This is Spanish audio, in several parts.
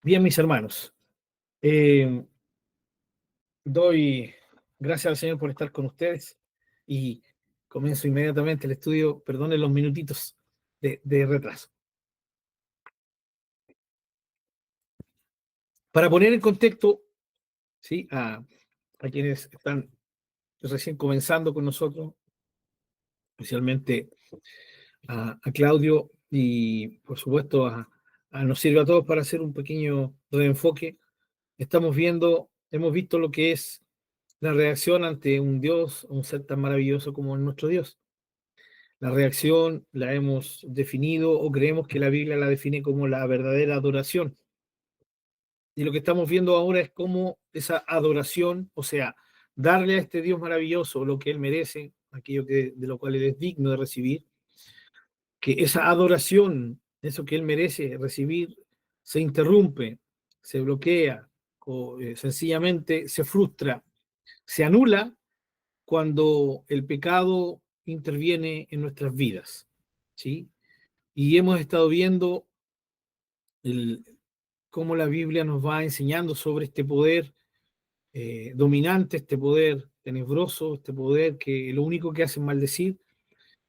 Bien, mis hermanos, eh, doy gracias al Señor por estar con ustedes y comienzo inmediatamente el estudio. Perdonen los minutitos de retraso. Para poner en contexto, ¿sí? A quienes están recién comenzando con nosotros, especialmente a Claudio y por supuesto nos sirve a todos para hacer un pequeño reenfoque. Hemos visto lo que es la reacción ante un Dios, un ser tan maravilloso como nuestro Dios. La reacción la hemos definido o creemos que la Biblia la define como la verdadera adoración. Y lo que estamos viendo ahora es cómo esa adoración, o sea, darle a este Dios maravilloso lo que Él merece, aquello de lo cual Él es digno de recibir, que esa adoración, eso que Él merece recibir, se interrumpe, se bloquea o sencillamente se frustra, se anula cuando el pecado interviene en nuestras vidas, ¿sí? Y hemos estado viendo el, cómo la Biblia nos va enseñando sobre este poder dominante, este poder tenebroso, este poder que lo único que hace es maldecir,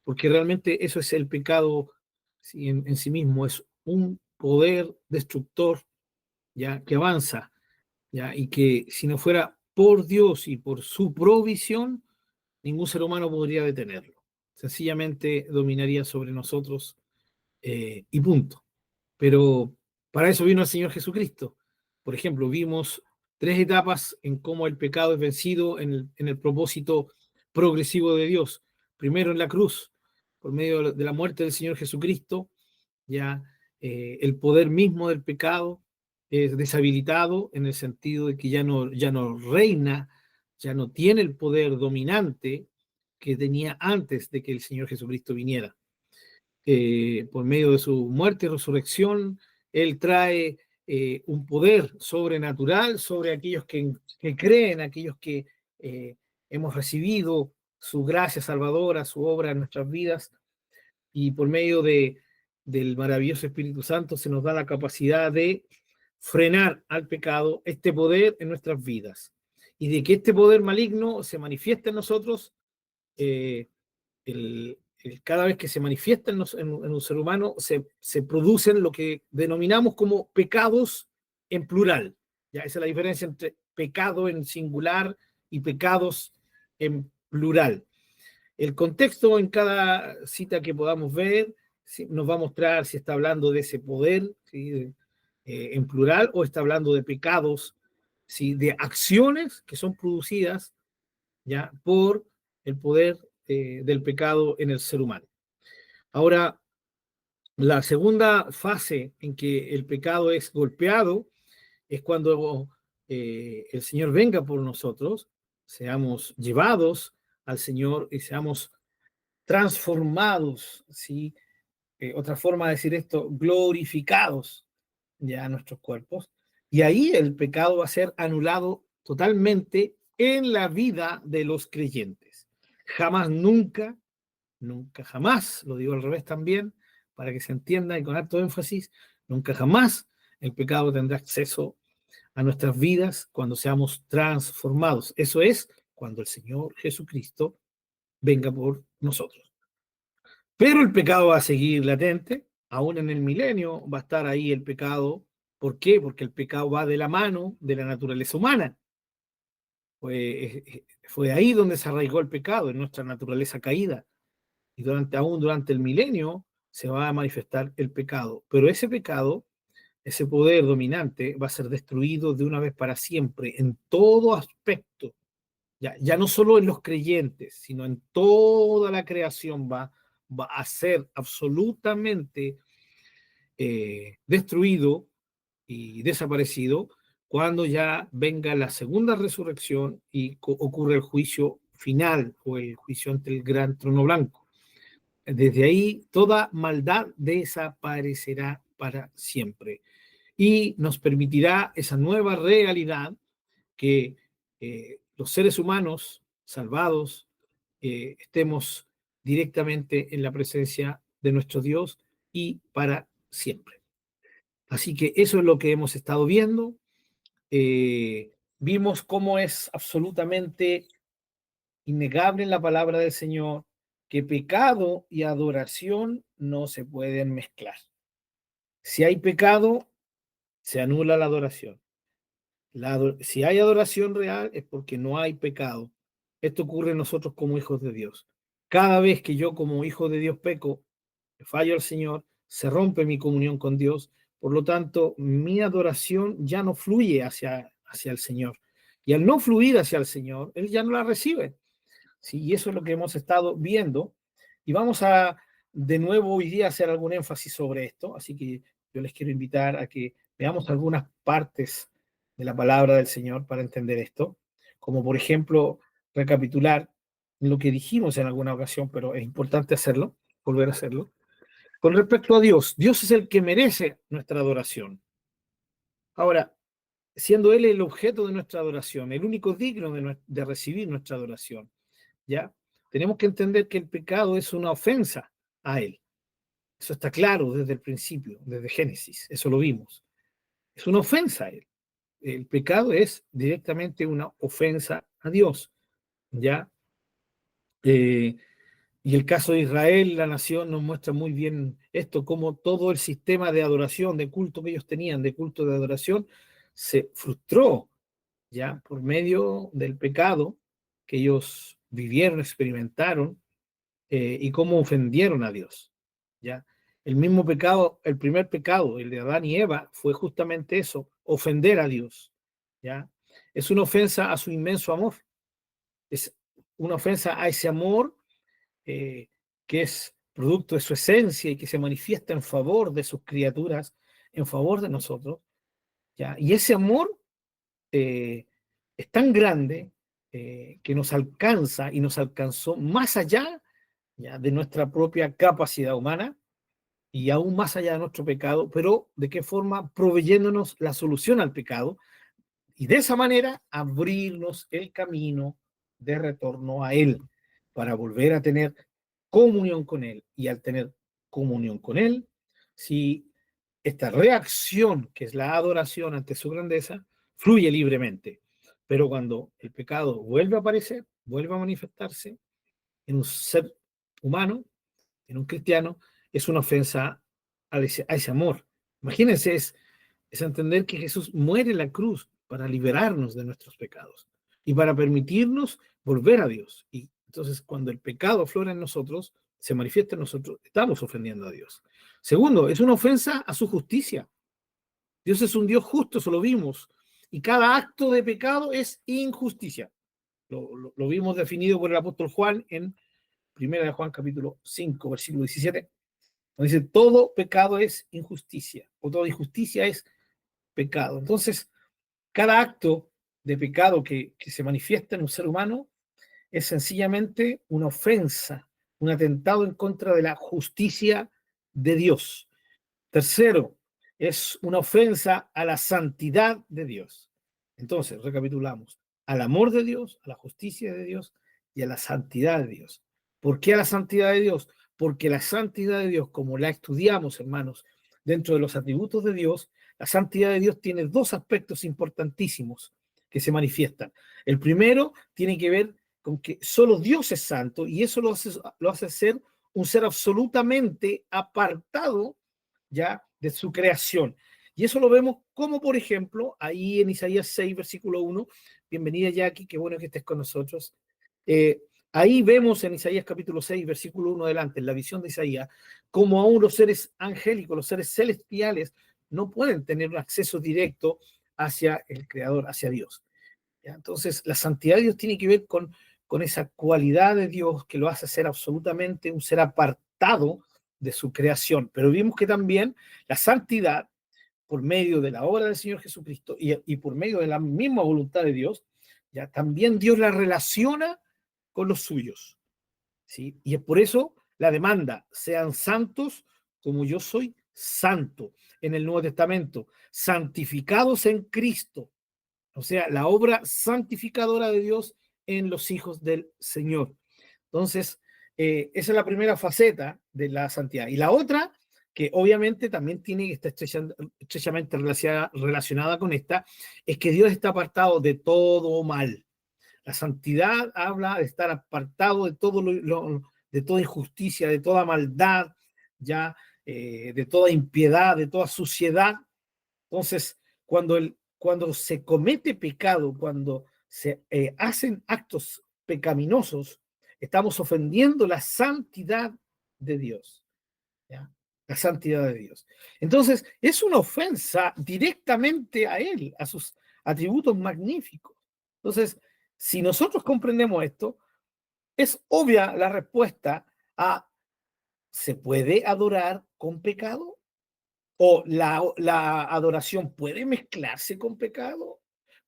porque realmente eso es el pecado, ¿sí? En sí mismo, es un poder destructor, ya que avanza, ya, y que si no fuera por Dios y por su provisión, ningún ser humano podría detenerlo. Sencillamente dominaría sobre nosotros y punto. Pero para eso vino el Señor Jesucristo. Por ejemplo, vimos tres etapas en cómo el pecado es vencido en el propósito progresivo de Dios. Primero en la cruz, por medio de la muerte del Señor Jesucristo, ya el poder mismo del pecado es deshabilitado en el sentido de que ya no reina, ya no tiene el poder dominante que tenía antes de que el Señor Jesucristo viniera. Por medio de su muerte y resurrección, Él trae un poder sobrenatural sobre aquellos que creen, aquellos que hemos recibido su gracia salvadora, su obra en nuestras vidas, y por medio del maravilloso Espíritu Santo se nos da la capacidad de frenar al pecado, este poder en nuestras vidas, y de que este poder maligno se manifieste en nosotros. eh, Cada vez que se manifiesta en un ser humano, se producen lo que denominamos como pecados en plural. ¿Ya? Esa es la diferencia entre pecado en singular y pecados en plural. El contexto en cada cita que podamos ver nos va a mostrar si está hablando de ese poder, ¿sí? En plural, o está hablando de pecados, ¿sí? De acciones que son producidas, ¿ya? Por el poder del pecado en el ser humano. Ahora, la segunda fase en que el pecado es golpeado es cuando el Señor venga por nosotros, seamos llevados al Señor y seamos transformados, ¿sí? Otra forma de decir esto, glorificados ya nuestros cuerpos. Y ahí el pecado va a ser anulado totalmente en la vida de los creyentes. Jamás, nunca, nunca, jamás, lo digo al revés también, para que se entienda y con alto énfasis, nunca jamás el pecado tendrá acceso a nuestras vidas cuando seamos transformados. Eso es cuando el Señor Jesucristo venga por nosotros. Pero el pecado va a seguir latente, aún en el milenio va a estar ahí el pecado. ¿Por qué? Porque el pecado va de la mano de la naturaleza humana. Fue ahí donde se arraigó el pecado, en nuestra naturaleza caída. Y aún durante el milenio se va a manifestar el pecado. Pero ese pecado, ese poder dominante, va a ser destruido de una vez para siempre, en todo aspecto. Ya no solo en los creyentes, sino en toda la creación va a ser absolutamente destruido y desaparecido cuando ya venga la segunda resurrección y ocurre el juicio final o el juicio ante el gran trono blanco. Desde ahí toda maldad desaparecerá para siempre y nos permitirá esa nueva realidad que los seres humanos salvados estemos directamente en la presencia de nuestro Dios y para siempre. Así que eso es lo que hemos estado viendo. Vimos cómo es absolutamente innegable en la palabra del Señor que pecado y adoración no se pueden mezclar. Si hay pecado, se anula la adoración. Si hay adoración real es porque no hay pecado. Esto ocurre en nosotros como hijos de Dios. Cada vez que yo como hijo de Dios peco, fallo al Señor, se rompe mi comunión con Dios. Por lo tanto, mi adoración ya no fluye hacia el Señor. Y al no fluir hacia el Señor, Él ya no la recibe. ¿Sí? Y eso es lo que hemos estado viendo. Y vamos a, de nuevo, hoy día hacer algún énfasis sobre esto. Así que yo les quiero invitar a que veamos algunas partes de la palabra del Señor para entender esto. Como por ejemplo, recapitular lo que dijimos en alguna ocasión, pero es importante hacerlo, volver a hacerlo. Con respecto a Dios, Dios es el que merece nuestra adoración. Ahora, siendo Él el objeto de nuestra adoración, el único digno de recibir nuestra adoración, ¿ya? Tenemos que entender que el pecado es una ofensa a Él. Eso está claro desde el principio, desde Génesis, eso lo vimos. Es una ofensa a Él. El pecado es directamente una ofensa a Dios, ¿ya? Y el caso de Israel, la nación, nos muestra muy bien esto, cómo todo el sistema de adoración, de culto que ellos tenían, de culto de adoración, se frustró ya por medio del pecado que ellos vivieron, experimentaron, y cómo ofendieron a Dios. ¿Ya? El mismo pecado, el primer pecado, el de Adán y Eva, fue justamente eso, ofender a Dios. ¿Ya? Es una ofensa a su inmenso amor. Es una ofensa a ese amor eh, que es producto de su esencia y que se manifiesta en favor de sus criaturas, en favor de nosotros. ¿Ya? Y ese amor es tan grande que nos alcanza y nos alcanzó más allá, ¿ya?, de nuestra propia capacidad humana y aún más allá de nuestro pecado, pero ¿de qué forma? Proveyéndonos la solución al pecado y de esa manera abrirnos el camino de retorno a Él para volver a tener comunión con Él. Y al tener comunión con Él, si esta reacción, que es la adoración ante su grandeza, fluye libremente. Pero cuando el pecado vuelve a aparecer, vuelve a manifestarse en un ser humano, en un cristiano, es una ofensa a ese amor. Imagínense, es entender que Jesús muere en la cruz para liberarnos de nuestros pecados y para permitirnos volver a Dios. Y entonces, cuando el pecado aflora en nosotros, se manifiesta en nosotros, estamos ofendiendo a Dios. Segundo, es una ofensa a su justicia. Dios es un Dios justo, eso lo vimos. Y cada acto de pecado es injusticia. Lo vimos definido por el apóstol Juan en 1 Juan capítulo 5, versículo 17. Donde dice, todo pecado es injusticia, o toda injusticia es pecado. Entonces, cada acto de pecado que se manifiesta en un ser humano es sencillamente una ofensa, un atentado en contra de la justicia de Dios. Tercero, es una ofensa a la santidad de Dios. Entonces, recapitulamos, al amor de Dios, a la justicia de Dios y a la santidad de Dios. ¿Por qué a la santidad de Dios? Porque la santidad de Dios, como la estudiamos, hermanos, dentro de los atributos de Dios, la santidad de Dios tiene dos aspectos importantísimos que se manifiestan. El primero tiene que ver con que solo Dios es santo y eso lo hace ser un ser absolutamente apartado ya de su creación. Y eso lo vemos como, por ejemplo, ahí en Isaías 6, versículo 1. Bienvenida, Jackie, qué bueno que estés con nosotros. Ahí vemos en Isaías capítulo 6, versículo 1 adelante, en la visión de Isaías, como aún los seres angélicos, los seres celestiales, no pueden tener un acceso directo hacia el Creador, hacia Dios. ¿Ya? Entonces, la santidad de Dios tiene que ver con esa cualidad de Dios que lo hace ser absolutamente un ser apartado de su creación. Pero vimos que también la santidad, por medio de la obra del Señor Jesucristo y por medio de la misma voluntad de Dios, ya también Dios la relaciona con los suyos. ¿Sí? Y es por eso la demanda, sean santos como yo soy santo. En el Nuevo Testamento, santificados en Cristo. O sea, la obra santificadora de Dios en los hijos del Señor. Entonces, esa es la primera faceta de la santidad. Y la otra que obviamente también tiene que estar estrechamente relacionada con esta, es que Dios está apartado de todo mal. La santidad habla de estar apartado de todo de toda injusticia, de toda maldad, ya, de toda impiedad, de toda suciedad. Entonces, cuando se comete pecado, cuando se hacen actos pecaminosos, estamos ofendiendo la santidad de Dios. ¿Ya? La santidad de Dios. Entonces, es una ofensa directamente a Él, a sus atributos magníficos. Entonces, si nosotros comprendemos esto, es obvia la respuesta a ¿se puede adorar con pecado? ¿O la adoración puede mezclarse con pecado?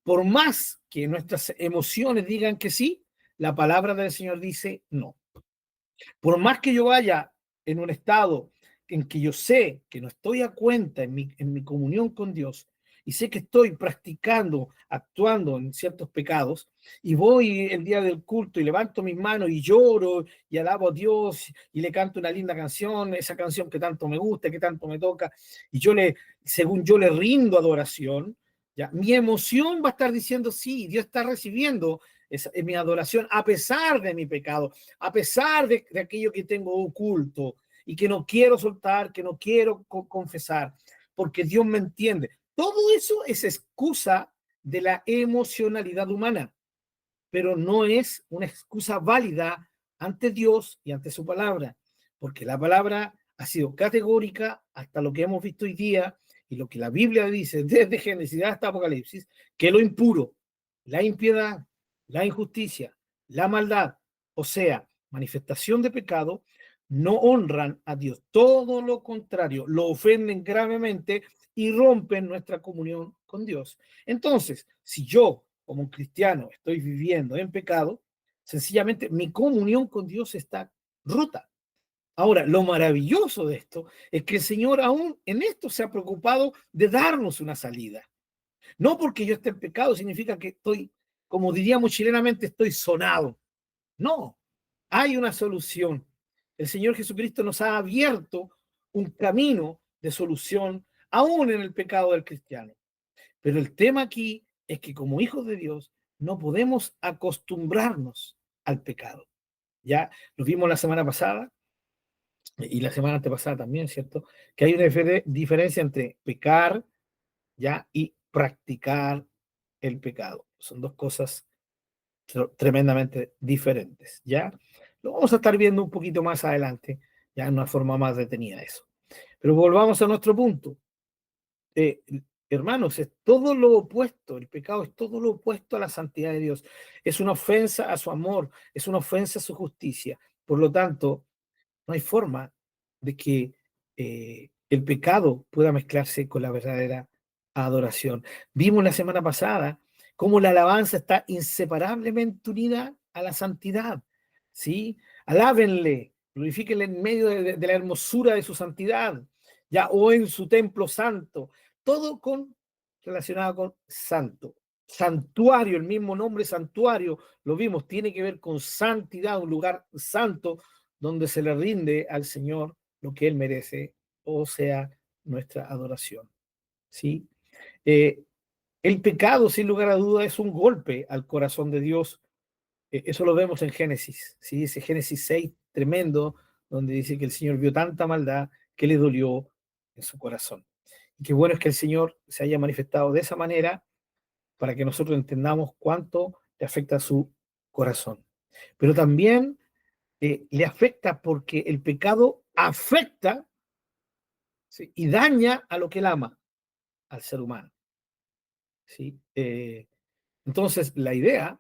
Por más que nuestras emociones digan que sí, la palabra del Señor dice no. Por más que yo vaya en un estado en que yo sé que no estoy a cuenta en mi comunión con Dios y sé que estoy practicando, actuando en ciertos pecados, y voy el día del culto y levanto mis manos y lloro y alabo a Dios y le canto una linda canción, esa canción que tanto me gusta, que tanto me toca, y según yo le rindo adoración, ya, mi emoción va a estar diciendo, sí, Dios está recibiendo mi adoración a pesar de mi pecado, a pesar de aquello que tengo oculto y que no quiero soltar, que no quiero confesar, porque Dios me entiende. Todo eso es excusa de la emocionalidad humana, pero no es una excusa válida ante Dios y ante su palabra, porque la palabra ha sido categórica hasta lo que hemos visto hoy día y lo que la Biblia dice desde Génesis hasta Apocalipsis, que lo impuro, la impiedad, la injusticia, la maldad, o sea, manifestación de pecado, no honran a Dios. Todo lo contrario, lo ofenden gravemente y rompen nuestra comunión con Dios. Entonces, si yo, como un cristiano, estoy viviendo en pecado, sencillamente mi comunión con Dios está rota. Ahora, lo maravilloso de esto es que el Señor aún en esto se ha preocupado de darnos una salida. No porque yo esté en pecado significa que estoy, como diríamos chilenamente, estoy sonado. No, hay una solución. El Señor Jesucristo nos ha abierto un camino de solución aún en el pecado del cristiano. Pero el tema aquí es que como hijos de Dios no podemos acostumbrarnos al pecado. Ya lo vimos la semana pasada y la semana antepasada también, ¿cierto? Que hay una diferencia entre pecar, ya, y practicar el pecado. Son dos cosas tremendamente diferentes, ¿ya? Lo vamos a estar viendo un poquito más adelante, ya en una forma más detenida eso. Pero volvamos a nuestro punto. Eh, Hermanos, es todo lo opuesto, el pecado es todo lo opuesto a la santidad de Dios. Es una ofensa a su amor, es una ofensa a su justicia. Por lo tanto, no hay forma de que el pecado pueda mezclarse con la verdadera adoración. Vimos la semana pasada cómo la alabanza está inseparablemente unida a la santidad, ¿sí? Alábenle, glorifíquenle en medio de la hermosura de su santidad, ya, o en su templo santo, todo relacionado con santo. Santuario, el mismo nombre santuario, lo vimos, tiene que ver con santidad, un lugar santo donde se le rinde al Señor lo que Él merece, o sea, nuestra adoración. ¿Sí? Eh, el pecado, sin lugar a duda, es un golpe al corazón de Dios. Eso lo vemos en Génesis, ¿sí? Ese Génesis 6 tremendo, donde dice que el Señor vio tanta maldad que le dolió en su corazón. Y qué bueno es que el Señor se haya manifestado de esa manera para que nosotros entendamos cuánto le afecta a su corazón. Pero también le afecta porque el pecado afecta, ¿sí?, y daña a lo que él ama, al ser humano. ¿Sí? Entonces, la idea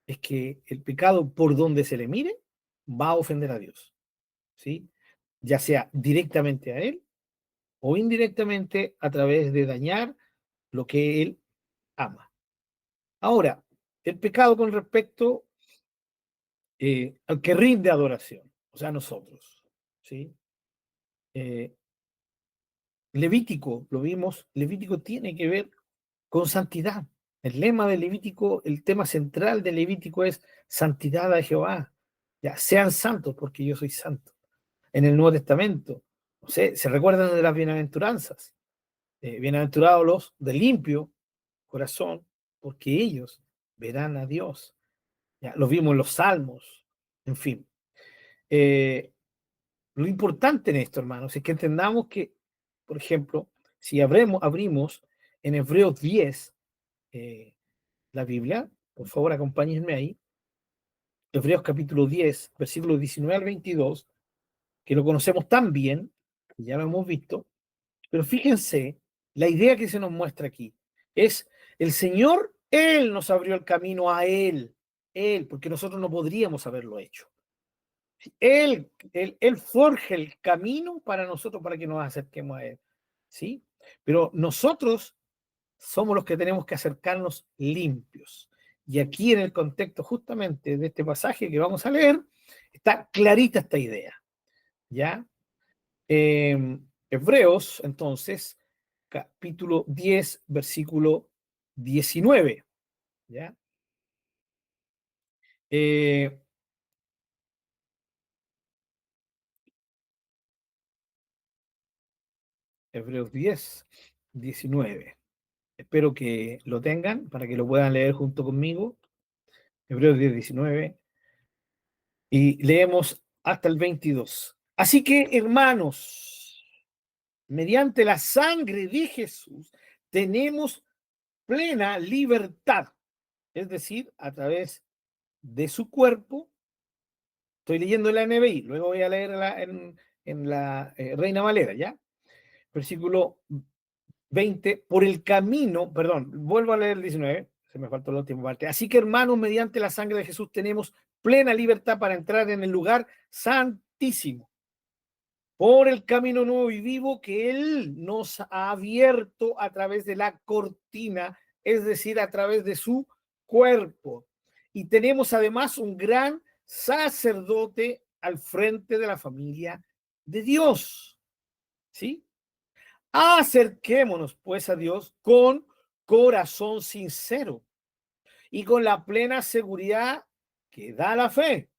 es que el pecado, por donde se le mire, va a ofender a Dios. ¿Sí? Ya sea directamente a él o indirectamente a través de dañar lo que él ama. Ahora, el pecado con respecto al que rinde adoración, o sea, nosotros. ¿Sí? Eh, Levítico, lo vimos, Levítico tiene que ver con santidad. El lema de Levítico, el tema central de Levítico es santidad a Jehová. Ya, sean santos porque yo soy santo. En el Nuevo Testamento, No sé, se recuerdan de las bienaventuranzas. Bienaventurados los de limpio corazón, porque ellos verán a Dios. Ya, lo vimos en los Salmos, en fin. Eh, lo importante en esto, hermanos, es que entendamos que, por ejemplo, si abrimos en Hebreos 10 la Biblia, por favor acompáñenme ahí, Hebreos capítulo 10, versículos 19 al 22, que lo conocemos tan bien, ya lo hemos visto, pero fíjense, la idea que se nos muestra aquí es el Señor, Él nos abrió el camino a Él, porque nosotros no podríamos haberlo hecho. Él forja el camino para nosotros, para que nos acerquemos a Él, ¿sí? Pero nosotros somos los que tenemos que acercarnos limpios. Y aquí en el contexto justamente de este pasaje que vamos a leer, está clarita esta idea, ¿ya? Hebreos, entonces, capítulo 10, versículo 19, ¿ya? Eh, Hebreos 10, 19. Espero que lo tengan para que lo puedan leer junto conmigo. Hebreos 10, 19. Y leemos hasta el 22. Así que, hermanos, mediante la sangre de Jesús, tenemos plena libertad. Es decir, a través de su cuerpo. Estoy leyendo la NBI, luego voy a leer en la Reina Valera, ¿ya? Versículo 20, por el camino, perdón, vuelvo a leer el 19, se me faltó la última parte. Así que, hermanos, mediante la sangre de Jesús tenemos plena libertad para entrar en el lugar santísimo, por el camino nuevo y vivo que Él nos ha abierto a través de la cortina, es decir, a través de su cuerpo. Y tenemos además un gran sacerdote al frente de la familia de Dios, ¿sí? Acerquémonos pues a Dios con corazón sincero y con la plena seguridad que da la fe,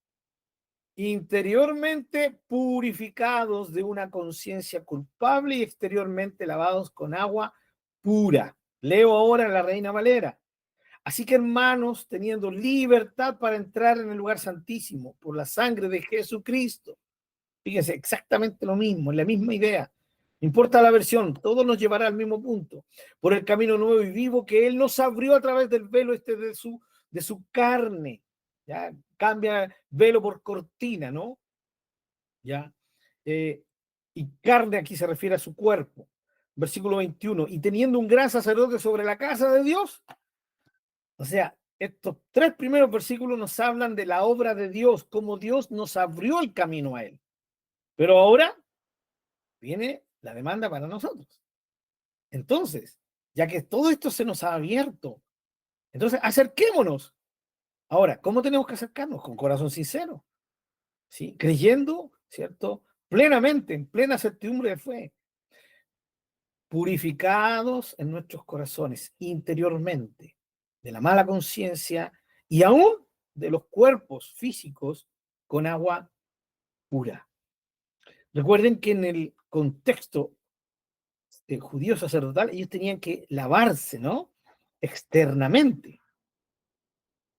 interiormente purificados de una conciencia culpable y exteriormente lavados con agua pura. Leo ahora la Reina Valera. Así que, hermanos, teniendo libertad para entrar en el lugar santísimo por la sangre de Jesucristo. Fíjense, exactamente lo mismo, la misma idea. No importa la versión, todo nos llevará al mismo punto. Por el camino nuevo y vivo que Él nos abrió a través del velo de su carne. ¿Ya? Cambia velo por cortina, ¿no? ¿Ya? Y carne aquí se refiere a su cuerpo. Versículo 21. Y teniendo un gran sacerdote sobre la casa de Dios. O sea, estos tres primeros versículos nos hablan de la obra de Dios, cómo Dios nos abrió el camino a Él. Pero ahora viene la demanda para nosotros. Entonces, ya que todo esto se nos ha abierto, entonces acerquémonos. Ahora, ¿cómo tenemos que acercarnos? Con corazón sincero, ¿sí? Creyendo, ¿cierto? Plenamente, en plena certidumbre de fe, purificados en nuestros corazones interiormente de la mala conciencia y aún de los cuerpos físicos con agua pura. Recuerden que en el contexto judío sacerdotal, ellos tenían que lavarse, ¿no? Externamente.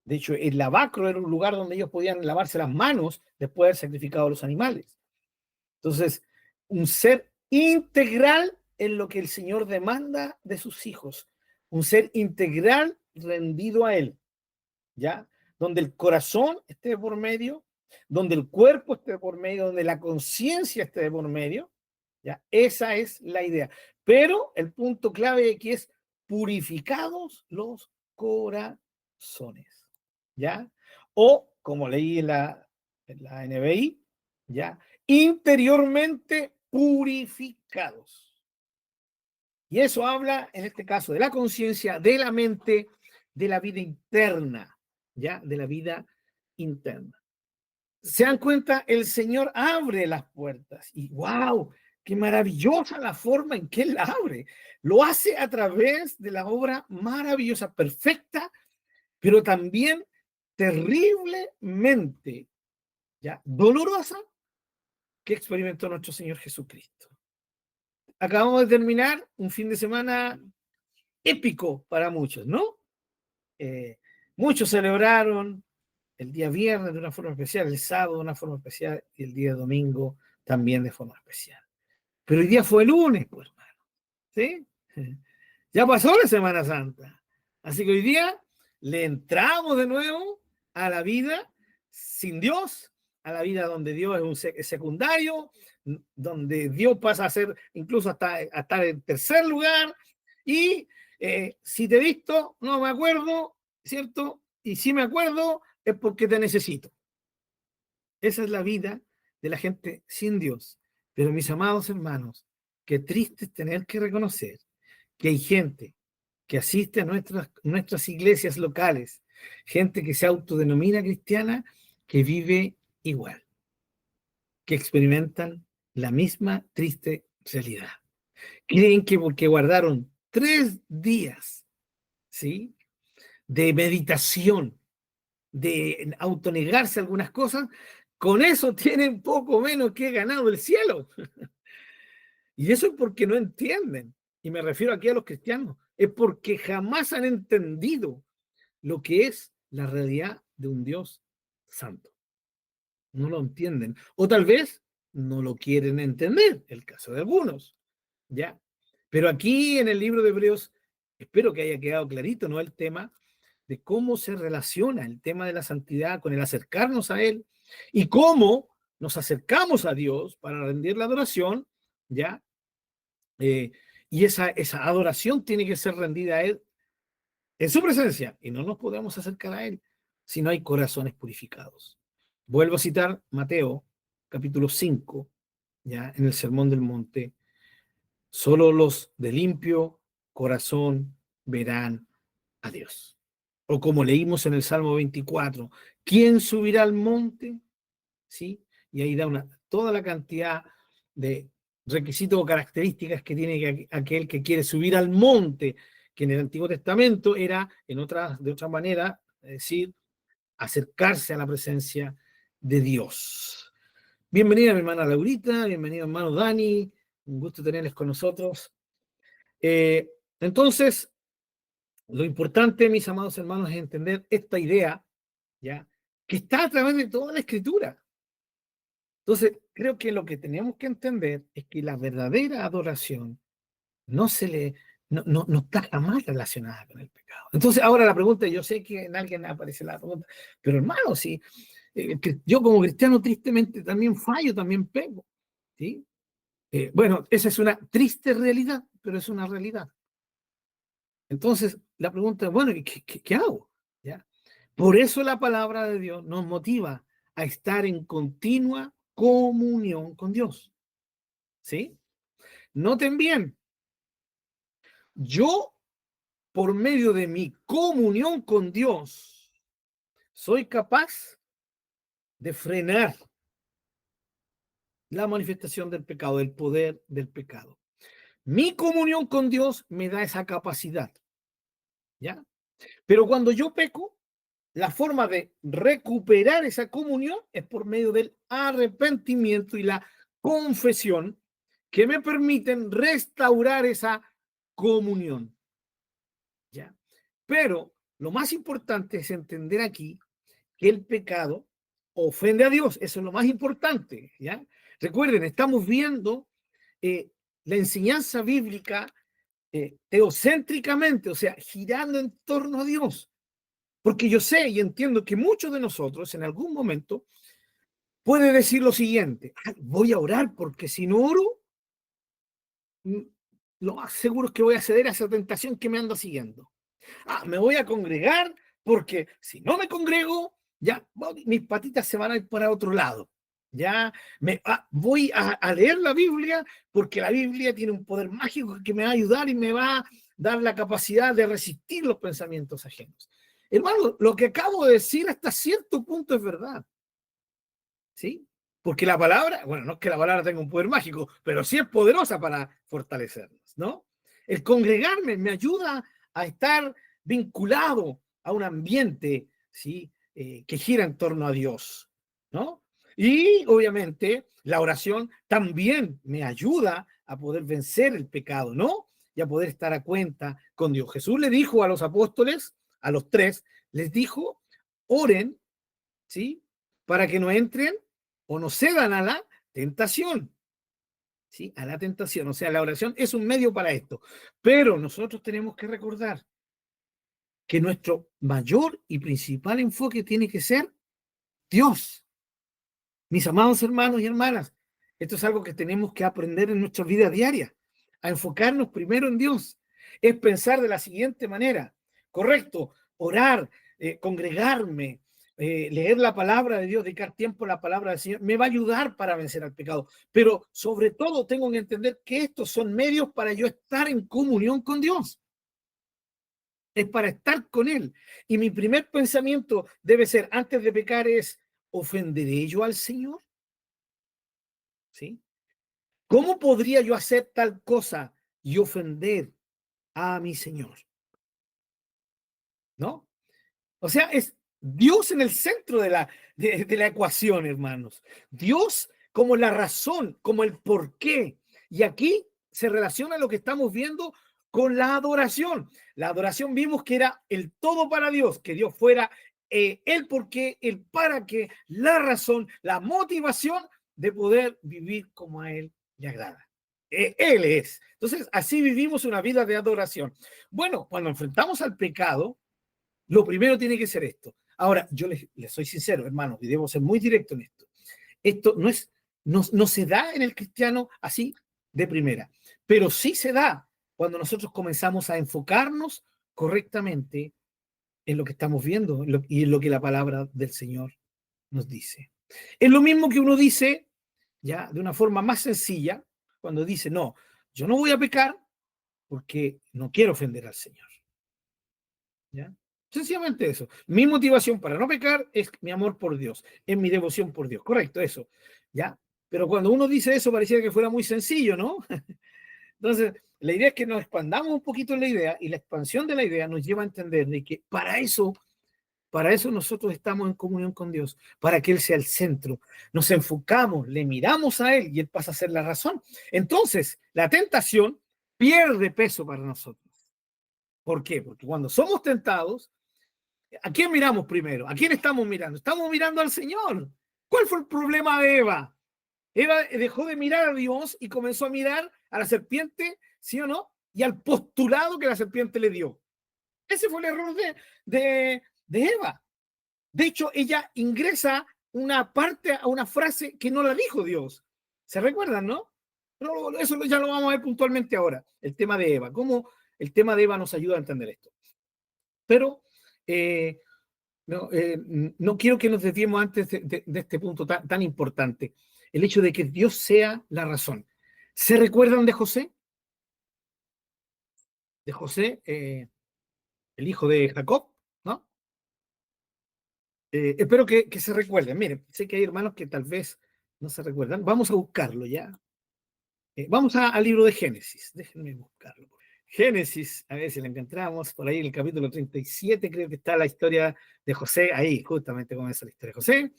De hecho, el lavacro era un lugar donde ellos podían lavarse las manos después de haber sacrificado a los animales. Entonces, un ser integral en lo que el Señor demanda de sus hijos. Un ser integral rendido a Él, ¿ya? Donde el corazón esté por medio, donde el cuerpo esté por medio, donde la conciencia esté por medio, ¿ya? Esa es la idea. Pero el punto clave aquí es purificados los corazones, ¿ya? O, como leí en la NBI, ¿ya? Interiormente purificados. Y eso habla, en este caso, de la conciencia, de la mente, de la vida interna, ¿ya? De la vida interna. ¿Se dan cuenta? El Señor abre las puertas y ¡wow! ¡Qué maravillosa la forma en que Él la abre! Lo hace a través de la obra maravillosa, perfecta, pero también terriblemente, ¿ya? Dolorosa que experimentó nuestro Señor Jesucristo. acabamos de terminar un fin de semana épico para muchos, ¿no? Muchos celebraron el día viernes de una forma especial, el sábado de una forma especial y el día domingo también de forma especial. Pero hoy día fue el lunes, pues, hermano, ¿sí? Ya pasó la Semana Santa. Así que hoy día le entramos de nuevo a la vida sin Dios, a la vida donde Dios es secundario, donde Dios pasa a ser incluso hasta estar en tercer lugar. Y si te he visto, no me acuerdo, ¿cierto? Y si me acuerdo, es porque te necesito. Esa es la vida de la gente sin Dios. Pero mis amados hermanos, qué triste es tener que reconocer que hay gente que asiste a nuestras iglesias locales, gente que se autodenomina cristiana, que vive igual, que experimentan la misma triste realidad. Creen que porque guardaron 3 días, ¿sí?, de meditación, de autonegarse algunas cosas, con eso tienen poco menos que ganado el cielo. Y eso es porque no entienden, y me refiero aquí a los cristianos, es porque jamás han entendido lo que es la realidad de un Dios santo. No lo entienden. O tal vez no lo quieren entender, el caso de algunos, ¿ya? Pero aquí en el libro de Hebreos, espero que haya quedado clarito, ¿no?, el tema de cómo se relaciona el tema de la santidad con el acercarnos a Él y cómo nos acercamos a Dios para rendir la adoración, ¿ya? Y esa adoración tiene que ser rendida a Él en su presencia y no nos podemos acercar a Él si no hay corazones purificados. Vuelvo a citar Mateo, capítulo 5, ya en el Sermón del Monte. Solo los de limpio corazón verán a Dios. O como leímos en el Salmo 24, ¿quién subirá al monte? ¿Sí? Y ahí da toda la cantidad de requisitos o características que tiene aquel que quiere subir al monte, que en el Antiguo Testamento era, de otra manera, es decir, acercarse a la presencia de Dios. Bienvenida mi hermana Laurita, bienvenido hermano Dani, un gusto tenerles con nosotros. Entonces, lo importante, mis amados hermanos, es entender esta idea, ¿ya?, que está a través de toda la Escritura. Entonces, creo que lo que tenemos que entender es que la verdadera adoración no se le, no está jamás relacionada con el pecado. Entonces, ahora la pregunta, yo sé que en alguien aparece la pregunta, pero hermano, si yo como cristiano tristemente también fallo, también peco, ¿sí? Bueno, esa es una triste realidad, pero es una realidad. Entonces, la pregunta es, bueno, ¿qué hago? ¿Ya? Por eso la palabra de Dios nos motiva a estar en continua comunión con Dios. ¿Sí? Noten bien, yo, por medio de mi comunión con Dios, soy capaz de frenar la manifestación del pecado, del poder del pecado. Mi comunión con Dios me da esa capacidad, ¿ya? Pero cuando yo peco, la forma de recuperar esa comunión es por medio del arrepentimiento y la confesión que me permiten restaurar esa comunión, ¿ya? Pero lo más importante es entender aquí que el pecado ofende a Dios. Eso es lo más importante, ¿ya? Recuerden, estamos viendo la enseñanza bíblica teocéntricamente, o sea, girando en torno a Dios. Porque yo sé y entiendo que muchos de nosotros en algún momento puede decir lo siguiente: voy a orar porque si no oro, lo más seguro es que voy a ceder a esa tentación que me anda siguiendo. Me voy a congregar porque si no me congrego, ya mis patitas se van a ir para otro lado. Ya voy a leer la Biblia porque la Biblia tiene un poder mágico que me va a ayudar y me va a dar la capacidad de resistir los pensamientos ajenos. Hermano, lo que acabo de decir hasta cierto punto es verdad, ¿sí? Porque la palabra, bueno, no es que la palabra tenga un poder mágico, pero sí es poderosa para fortalecernos, ¿no? El congregarme me ayuda a estar vinculado a un ambiente, ¿sí?, que gira en torno a Dios, ¿no? Y obviamente la oración también me ayuda a poder vencer el pecado, ¿no? Y a poder estar a cuenta con Dios. Jesús le dijo a los apóstoles, a los tres, les dijo, oren, ¿sí? Para que no entren o no cedan a la tentación, ¿sí? A la tentación. O sea, la oración es un medio para esto. Pero nosotros tenemos que recordar que nuestro mayor y principal enfoque tiene que ser Dios. Mis amados hermanos y hermanas, esto es algo que tenemos que aprender en nuestra vida diaria, a enfocarnos primero en Dios. Es pensar de la siguiente manera, correcto, orar, congregarme, leer la palabra de Dios, dedicar tiempo a la palabra del Señor, me va a ayudar para vencer al pecado. Pero sobre todo tengo que entender que estos son medios para yo estar en comunión con Dios. Es para estar con Él. Y mi primer pensamiento debe ser, antes de pecar, es, ¿ofenderé yo al Señor? ¿Sí? ¿Cómo podría yo hacer tal cosa y ofender a mi Señor? ¿No? O sea, es Dios en el centro de la ecuación, hermanos. Dios como la razón, como el por qué. Y aquí se relaciona lo que estamos viendo con la adoración. La adoración vimos que era el todo para Dios, que Dios fuera el por qué, el para qué, la razón, la motivación de poder vivir como a Él le agrada. Él es. Entonces, así vivimos una vida de adoración. Bueno, cuando enfrentamos al pecado, lo primero tiene que ser esto. Ahora, yo les soy sincero, hermanos, y debo ser muy directo en esto. Esto no se da en el cristiano así de primera, pero sí se da cuando nosotros comenzamos a enfocarnos correctamente en lo que estamos viendo y en lo que la palabra del Señor nos dice. Es lo mismo que uno dice, ya de una forma más sencilla, cuando dice, no, yo no voy a pecar porque no quiero ofender al Señor. ¿Ya? Sencillamente eso. Mi motivación para no pecar es mi amor por Dios, es mi devoción por Dios. Correcto, eso. ¿Ya? Pero cuando uno dice eso, pareciera que fuera muy sencillo, ¿no? Entonces, la idea es que nos expandamos un poquito en la idea y la expansión de la idea nos lleva a entender de que para eso nosotros estamos en comunión con Dios, para que Él sea el centro. Nos enfocamos, le miramos a Él y Él pasa a ser la razón. Entonces, la tentación pierde peso para nosotros. ¿Por qué? Porque cuando somos tentados, ¿a quién miramos primero? ¿A quién estamos mirando? Estamos mirando al Señor. ¿Cuál fue el problema de Eva? Eva dejó de mirar a Dios y comenzó a mirar a la serpiente, ¿sí o no? Y al postulado que la serpiente le dio. Ese fue el error de Eva. De hecho, ella ingresa una parte a una frase que no la dijo Dios. ¿Se recuerdan, no? Pero eso ya lo vamos a ver puntualmente ahora, el tema de Eva. ¿Cómo el tema de Eva nos ayuda a entender esto? Pero no, no quiero que nos desviemos antes de este punto tan importante, el hecho de que Dios sea la razón. ¿Se recuerdan de José? De José, el hijo de Jacob, ¿no? Espero que se recuerden. Miren, sé que hay hermanos que tal vez no se recuerdan. Vamos a buscarlo ya. Vamos al libro de Génesis. Déjenme buscarlo. Génesis, a ver si la encontramos, por ahí en el capítulo 37, creo que está la historia de José, ahí justamente comienza la historia de José.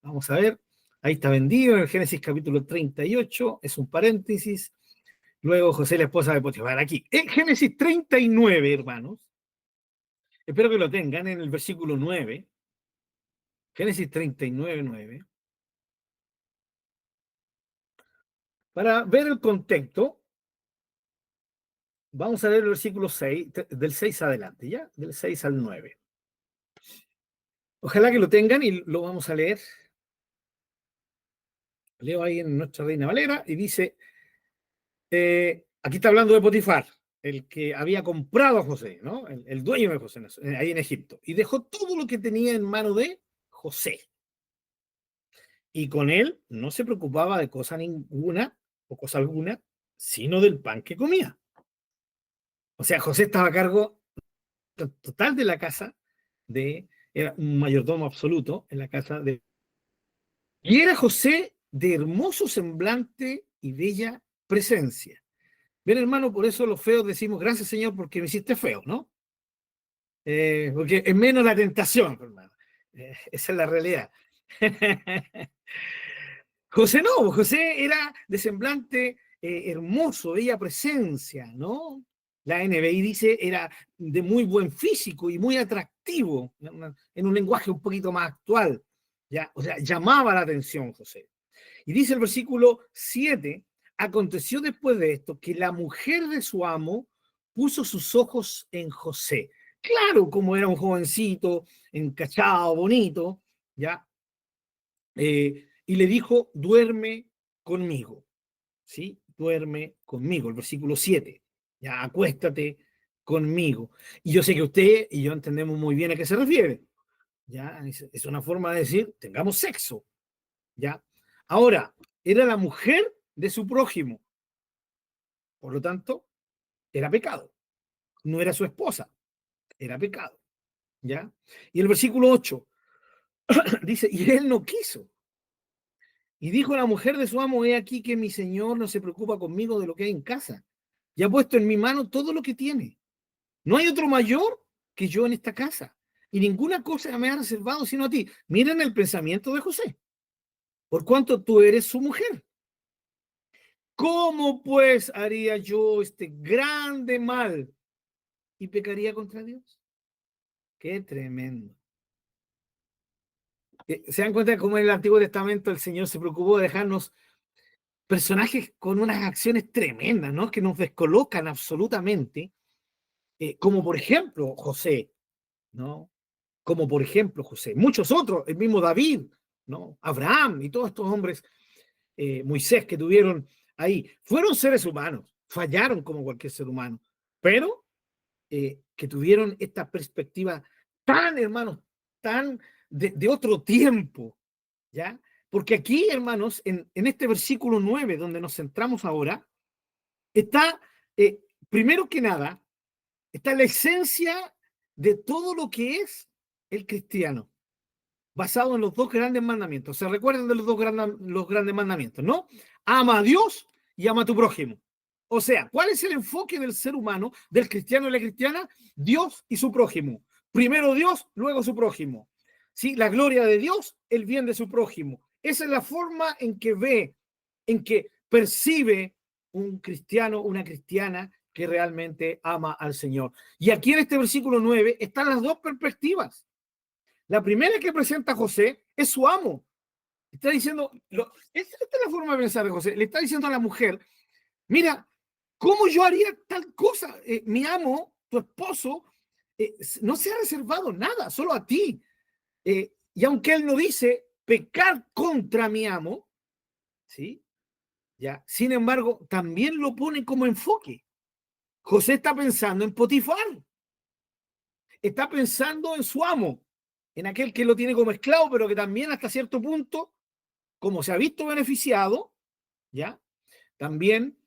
Vamos a ver, ahí está vendido en el Génesis capítulo 38, es un paréntesis. Luego José, la esposa de Potifar, aquí. En Génesis 39, hermanos, espero que lo tengan en el versículo 9. Génesis 39, 9. Para ver el contexto, vamos a ver el versículo 6, del 6 adelante, ¿ya? Del 6 al 9. Ojalá que lo tengan y lo vamos a leer. Leo ahí en nuestra Reina Valera y dice, aquí está hablando de Potifar, el que había comprado a José, ¿no? El dueño de José, ahí en Egipto, y dejó todo lo que tenía en mano de José. Y con él no se preocupaba de cosa ninguna o cosa alguna, sino del pan que comía. O sea, José estaba a cargo total de la casa era un mayordomo absoluto en la casa de... Y era José de hermoso semblante y bella presencia. Ven, hermano, por eso los feos decimos, gracias, Señor, porque me hiciste feo, ¿no? Porque es menos la tentación, hermano. Esa es la realidad. José no, José era de semblante hermoso, bella presencia, ¿no? La NBI dice era de muy buen físico y muy atractivo, en un lenguaje un poquito más actual, ¿ya? O sea, llamaba la atención José. Y dice el versículo 7, aconteció después de esto que la mujer de su amo puso sus ojos en José. Claro, como era un jovencito, encachado, bonito, ¿ya? Y le dijo, duerme conmigo, ¿sí? Duerme conmigo, el versículo 7, ya, acuéstate conmigo. Y yo sé que usted y yo entendemos muy bien a qué se refiere, ya, es una forma de decir, tengamos sexo, ya. Ahora, era la mujer de su prójimo, por lo tanto, era pecado, no era su esposa, era pecado, ya. Y el versículo 8 dice, y él no quiso. Y dijo la mujer de su amo, he aquí que mi señor no se preocupa conmigo de lo que hay en casa, y ha puesto en mi mano todo lo que tiene. No hay otro mayor que yo en esta casa, y ninguna cosa me ha reservado sino a ti. Miren el pensamiento de José, por cuanto tú eres su mujer. ¿Cómo pues haría yo este grande mal y pecaría contra Dios? Qué tremendo. ¿Se dan cuenta cómo en el Antiguo Testamento el Señor se preocupó de dejarnos personajes con unas acciones tremendas, ¿no? Que nos descolocan absolutamente, como por ejemplo José, ¿no? Como por ejemplo José, muchos otros, el mismo David, ¿no? Abraham y todos estos hombres, Moisés que tuvieron ahí, fueron seres humanos, fallaron como cualquier ser humano, pero que tuvieron esta perspectiva tan, hermanos, tan de otro tiempo, ¿ya? Porque aquí, hermanos, en este versículo 9, donde nos centramos ahora, está, primero que nada, está la esencia de todo lo que es el cristiano, basado en los dos grandes mandamientos. ¿Se recuerdan de los grandes mandamientos, no? Ama a Dios y ama a tu prójimo. O sea, ¿cuál es el enfoque del ser humano, del cristiano y la cristiana? Dios y su prójimo. Primero Dios, luego su prójimo. ¿Sí? La gloria de Dios, el bien de su prójimo. Esa es la forma en que ve, en que percibe un cristiano, una cristiana que realmente ama al Señor. Y aquí en este versículo 9 están las dos perspectivas. La primera que presenta José es su amo. Está diciendo, esta es la forma de pensar de José. Le está diciendo a la mujer, mira, ¿cómo yo haría tal cosa? Mi amo, tu esposo, no se ha reservado nada, solo a ti. Y aunque él no dice pecar contra mi amo, ¿sí? Ya, sin embargo, también lo pone como enfoque. José está pensando en Potifar, está pensando en su amo, en aquel que lo tiene como esclavo, pero que también hasta cierto punto, como se ha visto beneficiado, ¿ya? También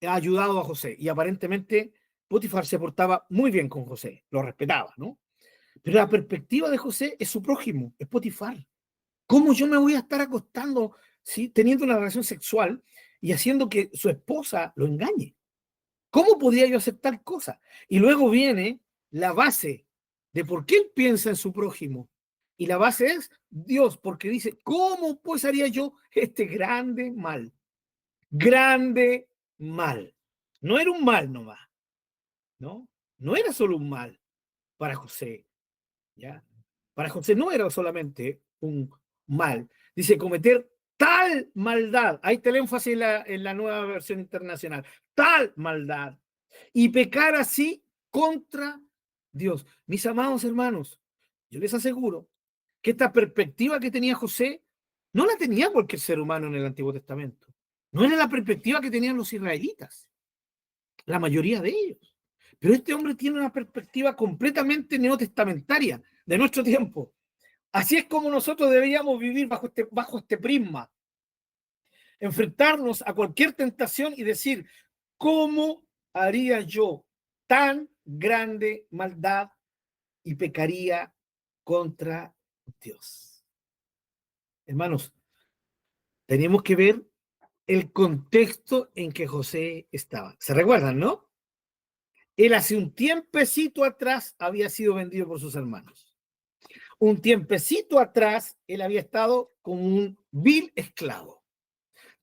ha ayudado a José. Y aparentemente Potifar se portaba muy bien con José, lo respetaba, ¿no? Pero la perspectiva de José es su prójimo, es Potifar. ¿Cómo yo me voy a estar acostando, ¿sí? Teniendo una relación sexual y haciendo que su esposa lo engañe? ¿Cómo podría yo hacer tal cosa? Y luego viene la base de por qué él piensa en su prójimo. Y la base es Dios, porque dice, ¿cómo pues haría yo este grande mal? Grande mal. No era un mal nomás, ¿no? No era solo un mal para José, ¿ya? Para José no era solamente un mal. Dice, cometer tal maldad. Ahí está el énfasis en la nueva versión internacional. Tal maldad y pecar así contra Dios. Mis amados hermanos, yo les aseguro que esta perspectiva que tenía José no la tenía cualquier ser humano en el Antiguo Testamento. No era la perspectiva que tenían los israelitas, la mayoría de ellos. Pero este hombre tiene una perspectiva completamente neotestamentaria de nuestro tiempo. Así es como nosotros deberíamos vivir bajo este prisma, enfrentarnos a cualquier tentación y decir, ¿cómo haría yo tan grande maldad y pecaría contra Dios? Hermanos, tenemos que ver el contexto en que José estaba. ¿Se recuerdan, no? Él hace un tiempecito atrás había sido vendido por sus hermanos. un tiempecito atrás, él había estado como un vil esclavo.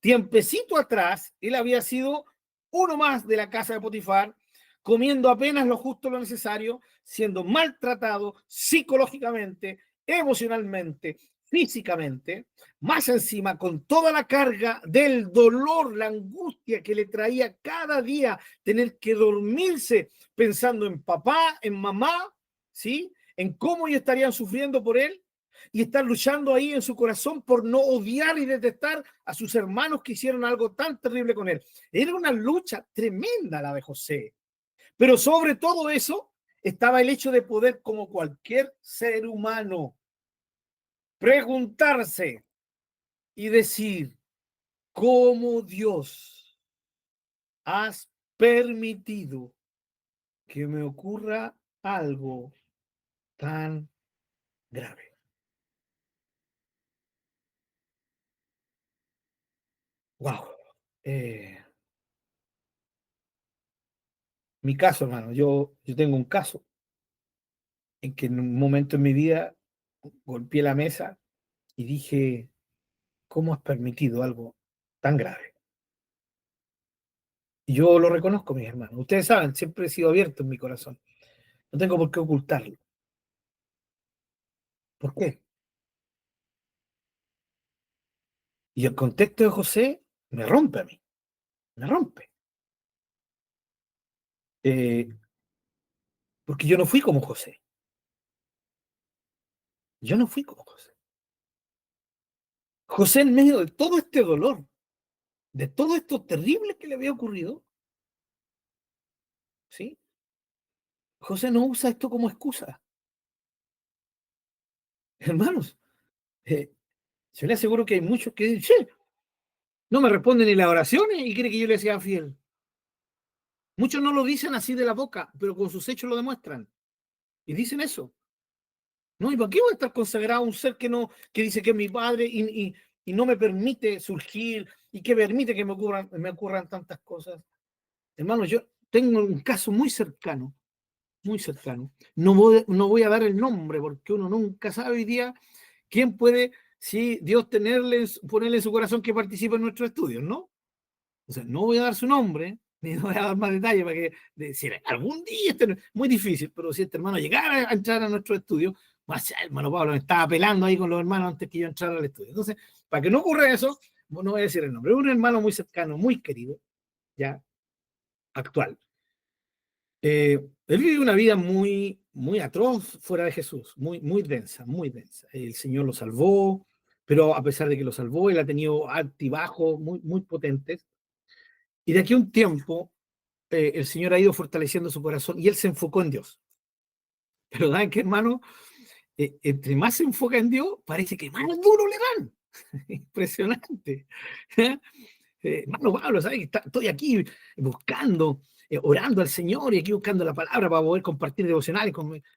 Tiempecito atrás, él había sido uno más de la casa de Potifar, comiendo apenas lo justo, lo necesario, siendo maltratado psicológicamente, emocionalmente, físicamente, más encima con toda la carga del dolor, la angustia que le traía cada día tener que dormirse pensando en papá, en mamá, ¿sí? En cómo ellos estarían sufriendo por él y estar luchando ahí en su corazón por no odiar y detestar a sus hermanos que hicieron algo tan terrible con él. Era una lucha tremenda la de José. Pero sobre todo eso estaba el hecho de poder, como cualquier ser humano, preguntarse y decir, ¿cómo Dios has permitido que me ocurra algo tan grave? Wow. Mi caso, hermano, yo tengo un caso en que en un momento en mi vida golpeé la mesa y dije, ¿cómo has permitido algo tan grave? Y yo lo reconozco, mis hermanos. Ustedes saben, siempre he sido abierto en mi corazón. No tengo por qué ocultarlo. ¿Por qué? Y el contexto de José me rompe a mí, me rompe. Eh, Porque yo no fui como José. Yo no fui como José. José, en medio de todo este dolor, de todo esto terrible que le había ocurrido, ¿sí? José no usa esto como excusa. Hermanos, eh, yo le aseguro que hay muchos que dicen, "Che, no me responden ni las oraciones y cree que yo le sea fiel". Muchos no lo dicen así de la boca, pero con sus hechos lo demuestran. Y dicen eso. ¿No? ¿Y para qué voy a estar consagrado a un ser que no, que dice que es mi padre y no me permite surgir y que permite que me ocurran tantas cosas? Hermano, yo tengo un caso muy cercano, muy cercano. No voy a dar el nombre porque uno nunca sabe hoy día quién puede, si Dios ponerle en su corazón que participe en nuestros estudios, ¿no? O sea, no voy a dar su nombre, ni voy a dar más detalles para que decir, algún día, muy difícil, pero si este hermano llegara a entrar a nuestro estudio, más hermano Pablo me estaba pelando ahí con los hermanos antes que yo entrara al estudio. Entonces, para que no ocurra eso, no voy a decir el nombre. Es un hermano muy cercano, muy querido, ya actual. Él vive una vida muy, muy atroz fuera de Jesús, muy, muy densa, muy densa. El Señor lo salvó, pero a pesar de que lo salvó, él ha tenido altibajos muy, muy potentes. Y de aquí a un tiempo, el Señor ha ido fortaleciendo su corazón y él se enfocó en Dios. Pero ¿saben qué, hermano? Entre más se enfoca en Dios, parece que más duro le dan. Impresionante. Hermano Pablo, ¿sabes? Estoy aquí buscando, orando al Señor y aquí buscando la palabra para poder compartir devocionales.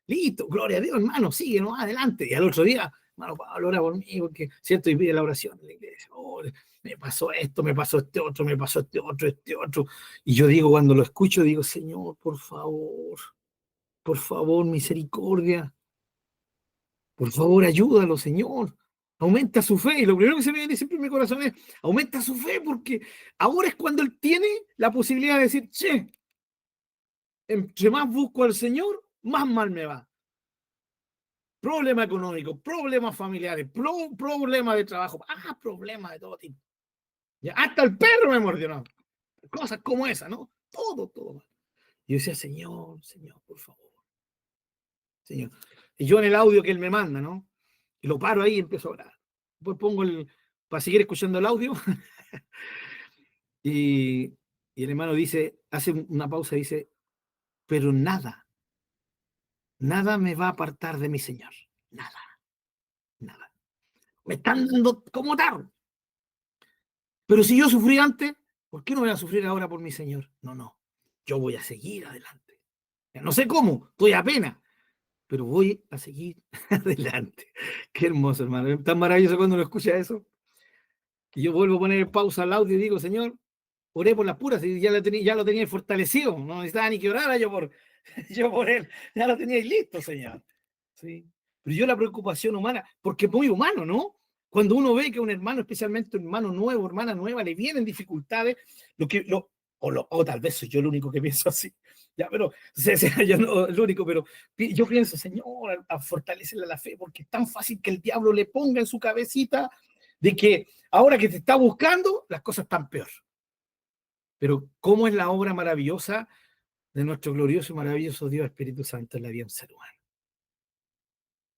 Listo, gloria a Dios, hermano, sigue, no, adelante. Y al otro día, hermano Pablo, ora por mí, porque siento y pide la oración en la iglesia. Oh, me pasó esto, me pasó este otro, me pasó este otro, este otro. Y yo digo, cuando lo escucho, digo, Señor, por favor, misericordia. Por favor, ayúdalo, Señor. Aumenta su fe. Y lo primero que se me viene siempre en mi corazón es, aumenta su fe, porque ahora es cuando él tiene la posibilidad de decir, che, entre más busco al Señor, más mal me va. Problema económico, problemas familiares, problemas de trabajo, problemas de todo tipo. Ya, hasta el perro me mordió, ¿no? Cosas como esa, ¿no? Todo, todo. Y yo decía, Señor, Señor, por favor, Señor. Y yo en el audio que él me manda, ¿no? Y lo paro ahí y empiezo a orar. Después pongo para seguir escuchando el audio. y, y el hermano dice, hace una pausa y dice, pero nada, nada me va a apartar de mi Señor. Nada, nada. Me están dando como tal. Pero si yo sufrí antes, ¿por qué no voy a sufrir ahora por mi Señor? No, no. Yo voy a seguir adelante. No sé cómo, estoy apenas, pero voy a seguir adelante. Qué hermoso, hermano. Es tan maravilloso cuando lo escucha eso. Y yo vuelvo a poner pausa al audio y digo, Señor, oré por las puras y ya lo tenía fortalecido. No necesitaba ni que orara yo por él. Ya lo tenía listo, Señor. ¿Sí? pero yo la preocupación humana, porque es muy humano, ¿no? Cuando uno ve que un hermano, especialmente un hermano nuevo, hermana nueva, le vienen dificultades, o tal vez soy yo el único que pienso así, ya, pero yo no el único, pero yo pienso, Señor, a fortalecerle la fe, porque es tan fácil que el diablo le ponga en su cabecita de que ahora que te está buscando, las cosas están peor. Pero ¿cómo es la obra maravillosa de nuestro glorioso y maravilloso Dios Espíritu Santo en la vida de un ser humano?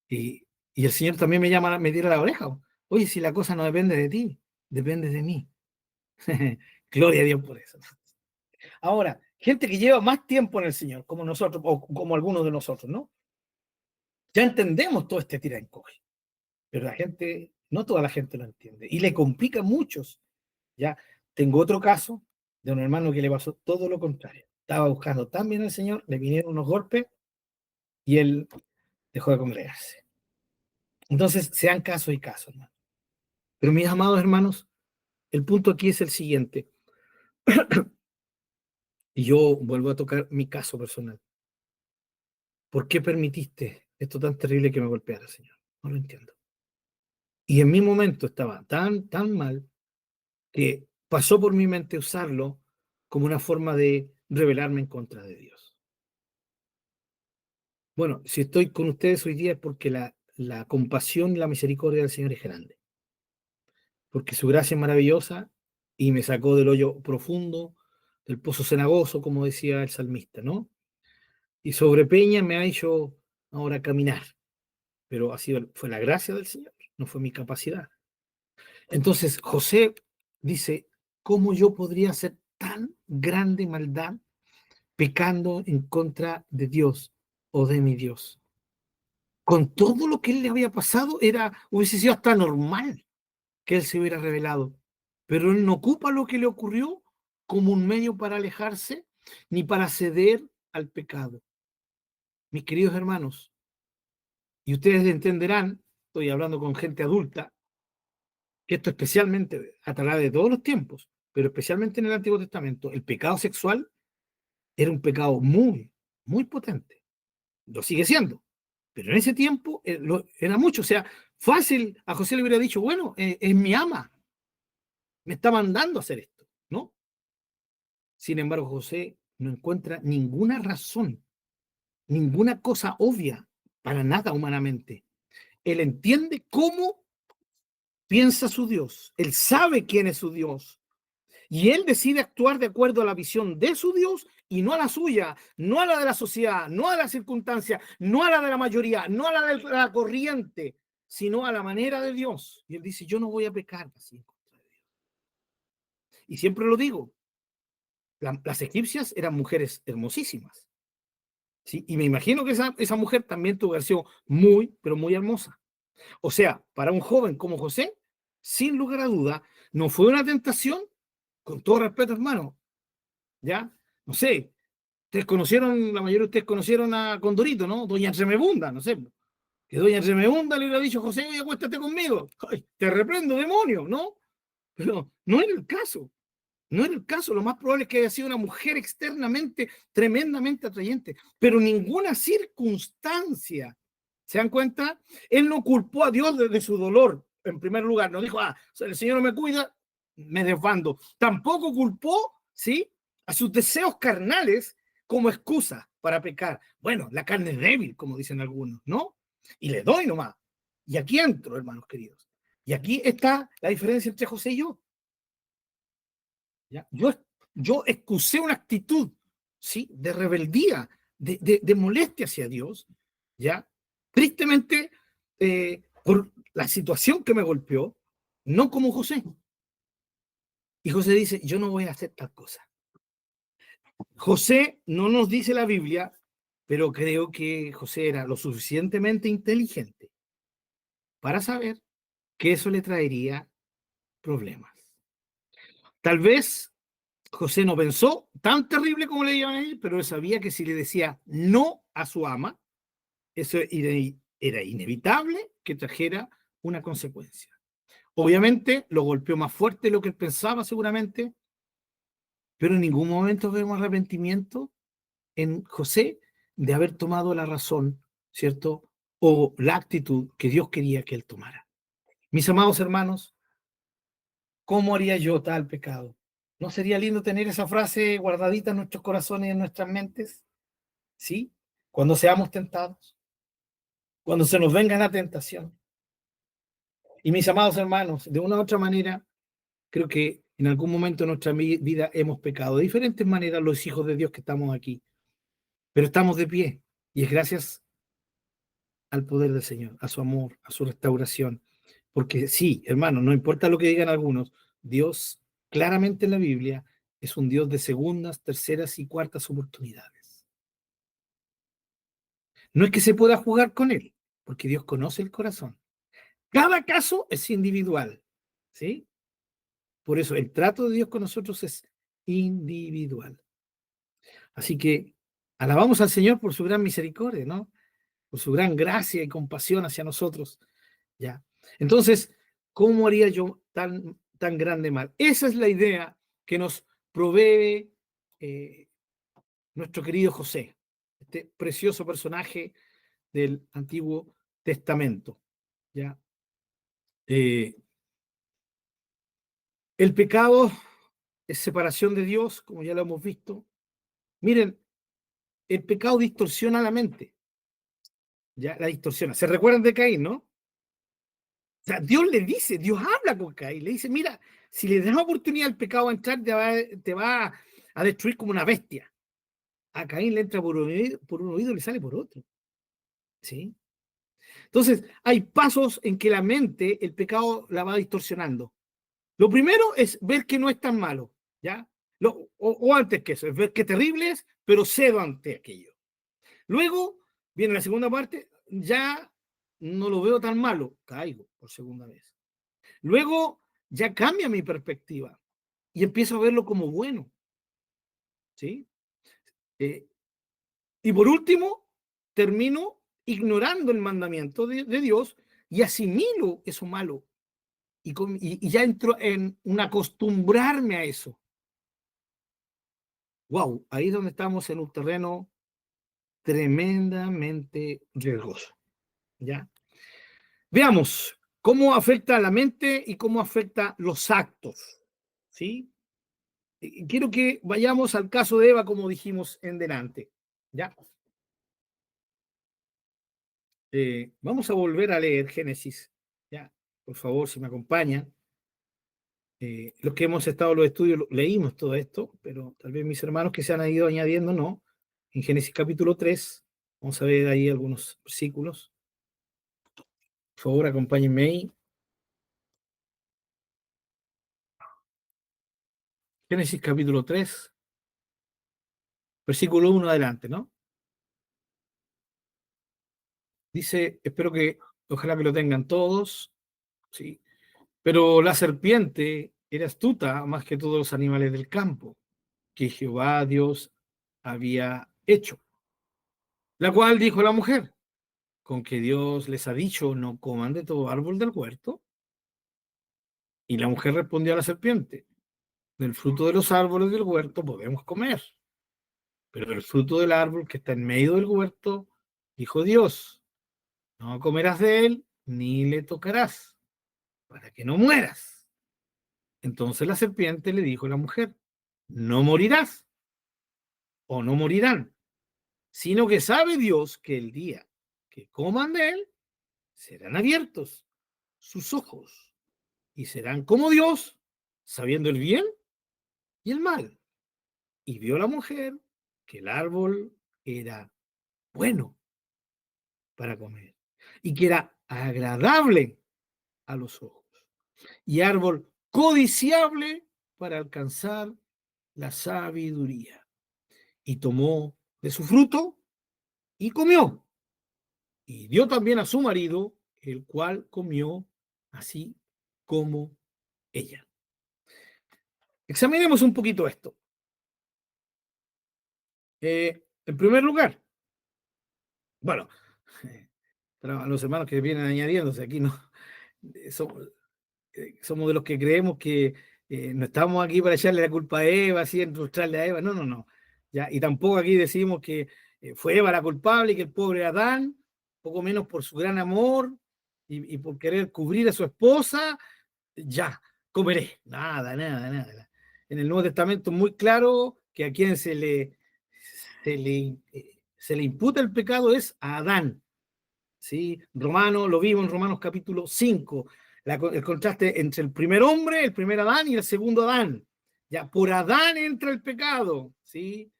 Y el Señor también me tira la oreja. Oye, si la cosa no depende de ti, depende de mí. Gloria a Dios por eso. Ahora, gente que lleva más tiempo en el Señor, como nosotros, o como algunos de nosotros, ¿no? Ya entendemos todo este tira y encoge, pero la gente, no toda la gente lo entiende, y le complica a muchos. Ya tengo otro caso de un hermano que le pasó todo lo contrario. Estaba buscando tan bien al Señor, le vinieron unos golpes y él dejó de congregarse. Entonces, sean casos y casos, hermano. Pero mis amados hermanos, el punto aquí es el siguiente. Y yo vuelvo a tocar mi caso personal. ¿Por qué permitiste esto tan terrible que me golpeara, Señor? No lo entiendo. Y en mi momento estaba tan mal que pasó por mi mente usarlo como una forma de rebelarme en contra de Dios. Bueno, si estoy con ustedes hoy día es porque la compasión y la misericordia del Señor es grande. Porque su gracia es maravillosa y me sacó del hoyo profundo, del pozo cenagoso, como decía el salmista, ¿no? Y sobre peña me ha hecho ahora caminar, pero fue la gracia del Señor, no fue mi capacidad. Entonces José dice, ¿cómo yo podría hacer tan grande maldad pecando en contra de Dios o de mi Dios? Con todo lo que él le había pasado, hubiese sido hasta normal que él se hubiera revelado, pero él no ocupa lo que le ocurrió como un medio para alejarse ni para ceder al pecado. Mis queridos hermanos, y ustedes entenderán, estoy hablando con gente adulta, que esto especialmente a través de todos los tiempos, pero especialmente en el Antiguo Testamento, el pecado sexual era un pecado muy potente. Lo sigue siendo, pero en ese tiempo era mucho. O sea, fácil, a José le hubiera dicho, bueno, es mi ama, me está mandando a hacer esto, ¿no? Sin embargo, José no encuentra ninguna razón, ninguna cosa obvia para nada humanamente. Él entiende cómo piensa su Dios, él sabe quién es su Dios, y él decide actuar de acuerdo a la visión de su Dios y no a la suya, no a la de la sociedad, no a la circunstancia, no a la de la mayoría, no a la de la corriente, sino a la manera de Dios. Y él dice, yo no voy a pecar así en contra de Dios. Y siempre lo digo, las egipcias eran mujeres hermosísimas, ¿sí? Y me imagino que esa mujer también tuvo que haber sido pero muy hermosa. O sea, para un joven como José, sin lugar a duda, no fue una tentación, con todo respeto, hermano, ¿ya? No sé, la mayoría de ustedes conocieron a Condorito, ¿no? Doña Tremebunda, no sé. Que Doña Tremebunda le hubiera dicho, José, oye, acuéstate conmigo. Ay, te reprendo, demonio, ¿no? Pero no era el caso. No era el caso. Lo más probable es que haya sido una mujer externamente tremendamente atrayente, pero ninguna circunstancia. ¿Se dan cuenta? Él no culpó a Dios de su dolor, en primer lugar. No dijo, el Señor no me cuida, me desbando. Tampoco culpó, ¿sí?, a sus deseos carnales como excusa para pecar. Bueno, la carne es débil, como dicen algunos, ¿no? Y le doy nomás. Y aquí entro, hermanos queridos. Y aquí está la diferencia entre José y yo. ¿Ya? Yo excusé una actitud, ¿sí?, de rebeldía, de molestia hacia Dios, ¿ya? Tristemente, por la situación que me golpeó, no como José. Y José dice, yo no voy a hacer tal cosa. José no nos dice la Biblia, pero creo que José era lo suficientemente inteligente para saber que eso le traería problemas. Tal vez José no pensó tan terrible como le iban a ir, pero él sabía que si le decía no a su ama, eso era inevitable que trajera una consecuencia. Obviamente lo golpeó más fuerte de lo que él pensaba seguramente, pero en ningún momento vemos arrepentimiento en José de haber tomado la razón, ¿cierto?, o la actitud que Dios quería que él tomara. Mis amados hermanos, ¿cómo haría yo tal pecado? ¿No sería lindo tener esa frase guardadita en nuestros corazones y en nuestras mentes? ¿Sí? Cuando seamos tentados, cuando se nos venga la tentación. Y mis amados hermanos, de una u otra manera, creo que en algún momento de nuestra vida hemos pecado de diferentes maneras los hijos de Dios que estamos aquí, pero estamos de pie y es gracias al poder del Señor, a su amor, a su restauración. Porque sí, hermano, no importa lo que digan algunos, Dios claramente en la Biblia es un Dios de segundas, terceras y cuartas oportunidades. No es que se pueda jugar con él, porque Dios conoce el corazón. Cada caso es individual, ¿sí? Por eso el trato de Dios con nosotros es individual. Así que alabamos al Señor por su gran misericordia, ¿no? Por su gran gracia y compasión hacia nosotros, ¿ya? Entonces, ¿cómo haría yo tan grande mal? Esa es la idea que nos provee nuestro querido José, este precioso personaje del Antiguo Testamento, ¿ya? Eh, el pecado es separación de Dios, como ya lo hemos visto. Miren, el pecado distorsiona la mente, ya la distorsiona. ¿Se recuerdan de Caín, no? O sea, Dios le dice, Dios habla con Caín, le dice, mira, si le das oportunidad al pecado a entrar, te va a destruir como una bestia. A Caín le entra por un oído y le sale por otro. ¿Sí? Entonces, hay pasos en que la mente, el pecado la va distorsionando. Lo primero es ver que no es tan malo, ¿ya? O antes que eso, es ver qué terrible es, pero cedo ante aquello. Luego viene la segunda parte, ya no lo veo tan malo, caigo por segunda vez. Luego ya cambia mi perspectiva y empiezo a verlo como bueno, ¿sí? Eh, y por último, termino ignorando el mandamiento de Dios y asimilo eso malo y ya entro en un acostumbrarme a eso. Wow, ahí es donde estamos en un terreno tremendamente riesgoso, ¿ya? Veamos cómo afecta a la mente y cómo afecta los actos, ¿sí? Quiero que vayamos al caso de Eva, como dijimos en delante, ¿ya? Vamos a volver a leer Génesis, ¿ya? Por favor, si me acompañan. Los que hemos estado en los estudios leímos todo esto, pero tal vez mis hermanos que se han ido añadiendo, no. En Génesis capítulo 3, vamos a ver ahí algunos versículos. Por favor, acompáñenme ahí. Génesis capítulo 3, versículo 1 adelante, ¿no? Dice, espero que, ojalá que lo tengan todos, ¿sí? Pero la serpiente era astuta más que todos los animales del campo que Jehová Dios había hecho, la cual dijo la mujer, con que Dios les ha dicho, no coman de todo árbol del huerto. Y la mujer respondió a la serpiente, del fruto de los árboles del huerto podemos comer, pero el fruto del árbol que está en medio del huerto, dijo Dios, no comerás de él, ni le tocarás, para que no mueras. Entonces la serpiente le dijo a la mujer, no morirás, o no morirán, sino que sabe Dios que el día que coman de él, serán abiertos sus ojos y serán como Dios, sabiendo el bien y el mal. Y vio la mujer que el árbol era bueno para comer y que era agradable a los ojos y árbol codiciable para alcanzar la sabiduría. Y tomó de su fruto y comió. Y dio también a su marido, el cual comió así como ella. Examinemos un poquito esto. En primer lugar, bueno, para los hermanos que vienen añadiéndose aquí, no somos, somos de los que creemos que no estamos aquí para echarle la culpa a Eva, así enrostrarle a Eva, no, no, no. ¿Ya? Y tampoco aquí decimos que fue Eva la culpable y que el pobre Adán, poco menos por su gran amor y por querer cubrir a su esposa, ya, comeré. Nada, nada, nada. En el Nuevo Testamento muy claro que a quien se le imputa el pecado es a Adán. ¿Sí? Romano, lo vimos en Romanos capítulo 5, el contraste entre el primer hombre, el primer Adán y el segundo Adán. Ya, por Adán entra el pecado. ¿Sí?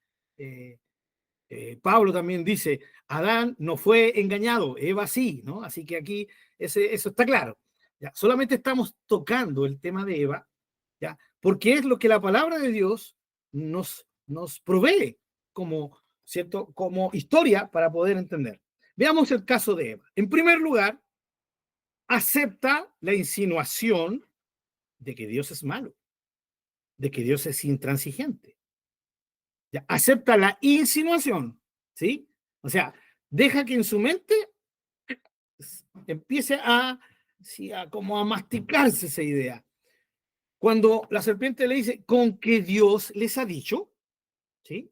Pablo también dice, Adán no fue engañado, Eva sí, ¿no? Así que aquí eso está claro. ¿Ya? Solamente estamos tocando el tema de Eva, ¿ya? Porque es lo que la palabra de Dios nos provee como, ¿cierto? Como historia para poder entender. Veamos el caso de Eva. En primer lugar, acepta la insinuación de que Dios es malo, de que Dios es intransigente. ¿Ya? Acepta la insinuación, ¿sí? O sea, deja que en su mente empiece sí, como a masticarse esa idea. Cuando la serpiente le dice, con que Dios les ha dicho, ¿sí?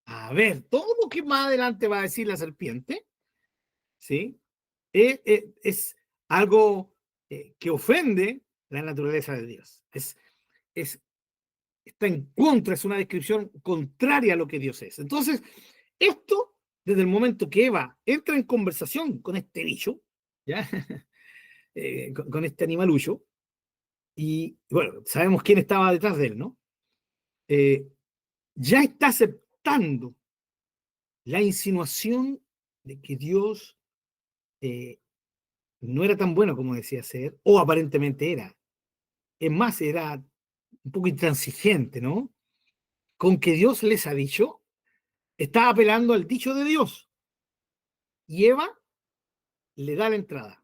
A ver, todo lo que más adelante va a decir la serpiente, ¿sí? Es algo que ofende la naturaleza de Dios. Es, está en contra, es una descripción contraria a lo que Dios es. Entonces, esto, desde el momento que Eva entra en conversación con este bicho, ¿ya? Con este animalucho, y bueno, sabemos quién estaba detrás de él, ¿no? Eh, ya está aceptando la insinuación de que Dios no era tan bueno como decía ser, o aparentemente era. Es más, era un poco intransigente, ¿no? Con que Dios les ha dicho, está apelando al dicho de Dios. Y Eva le da la entrada.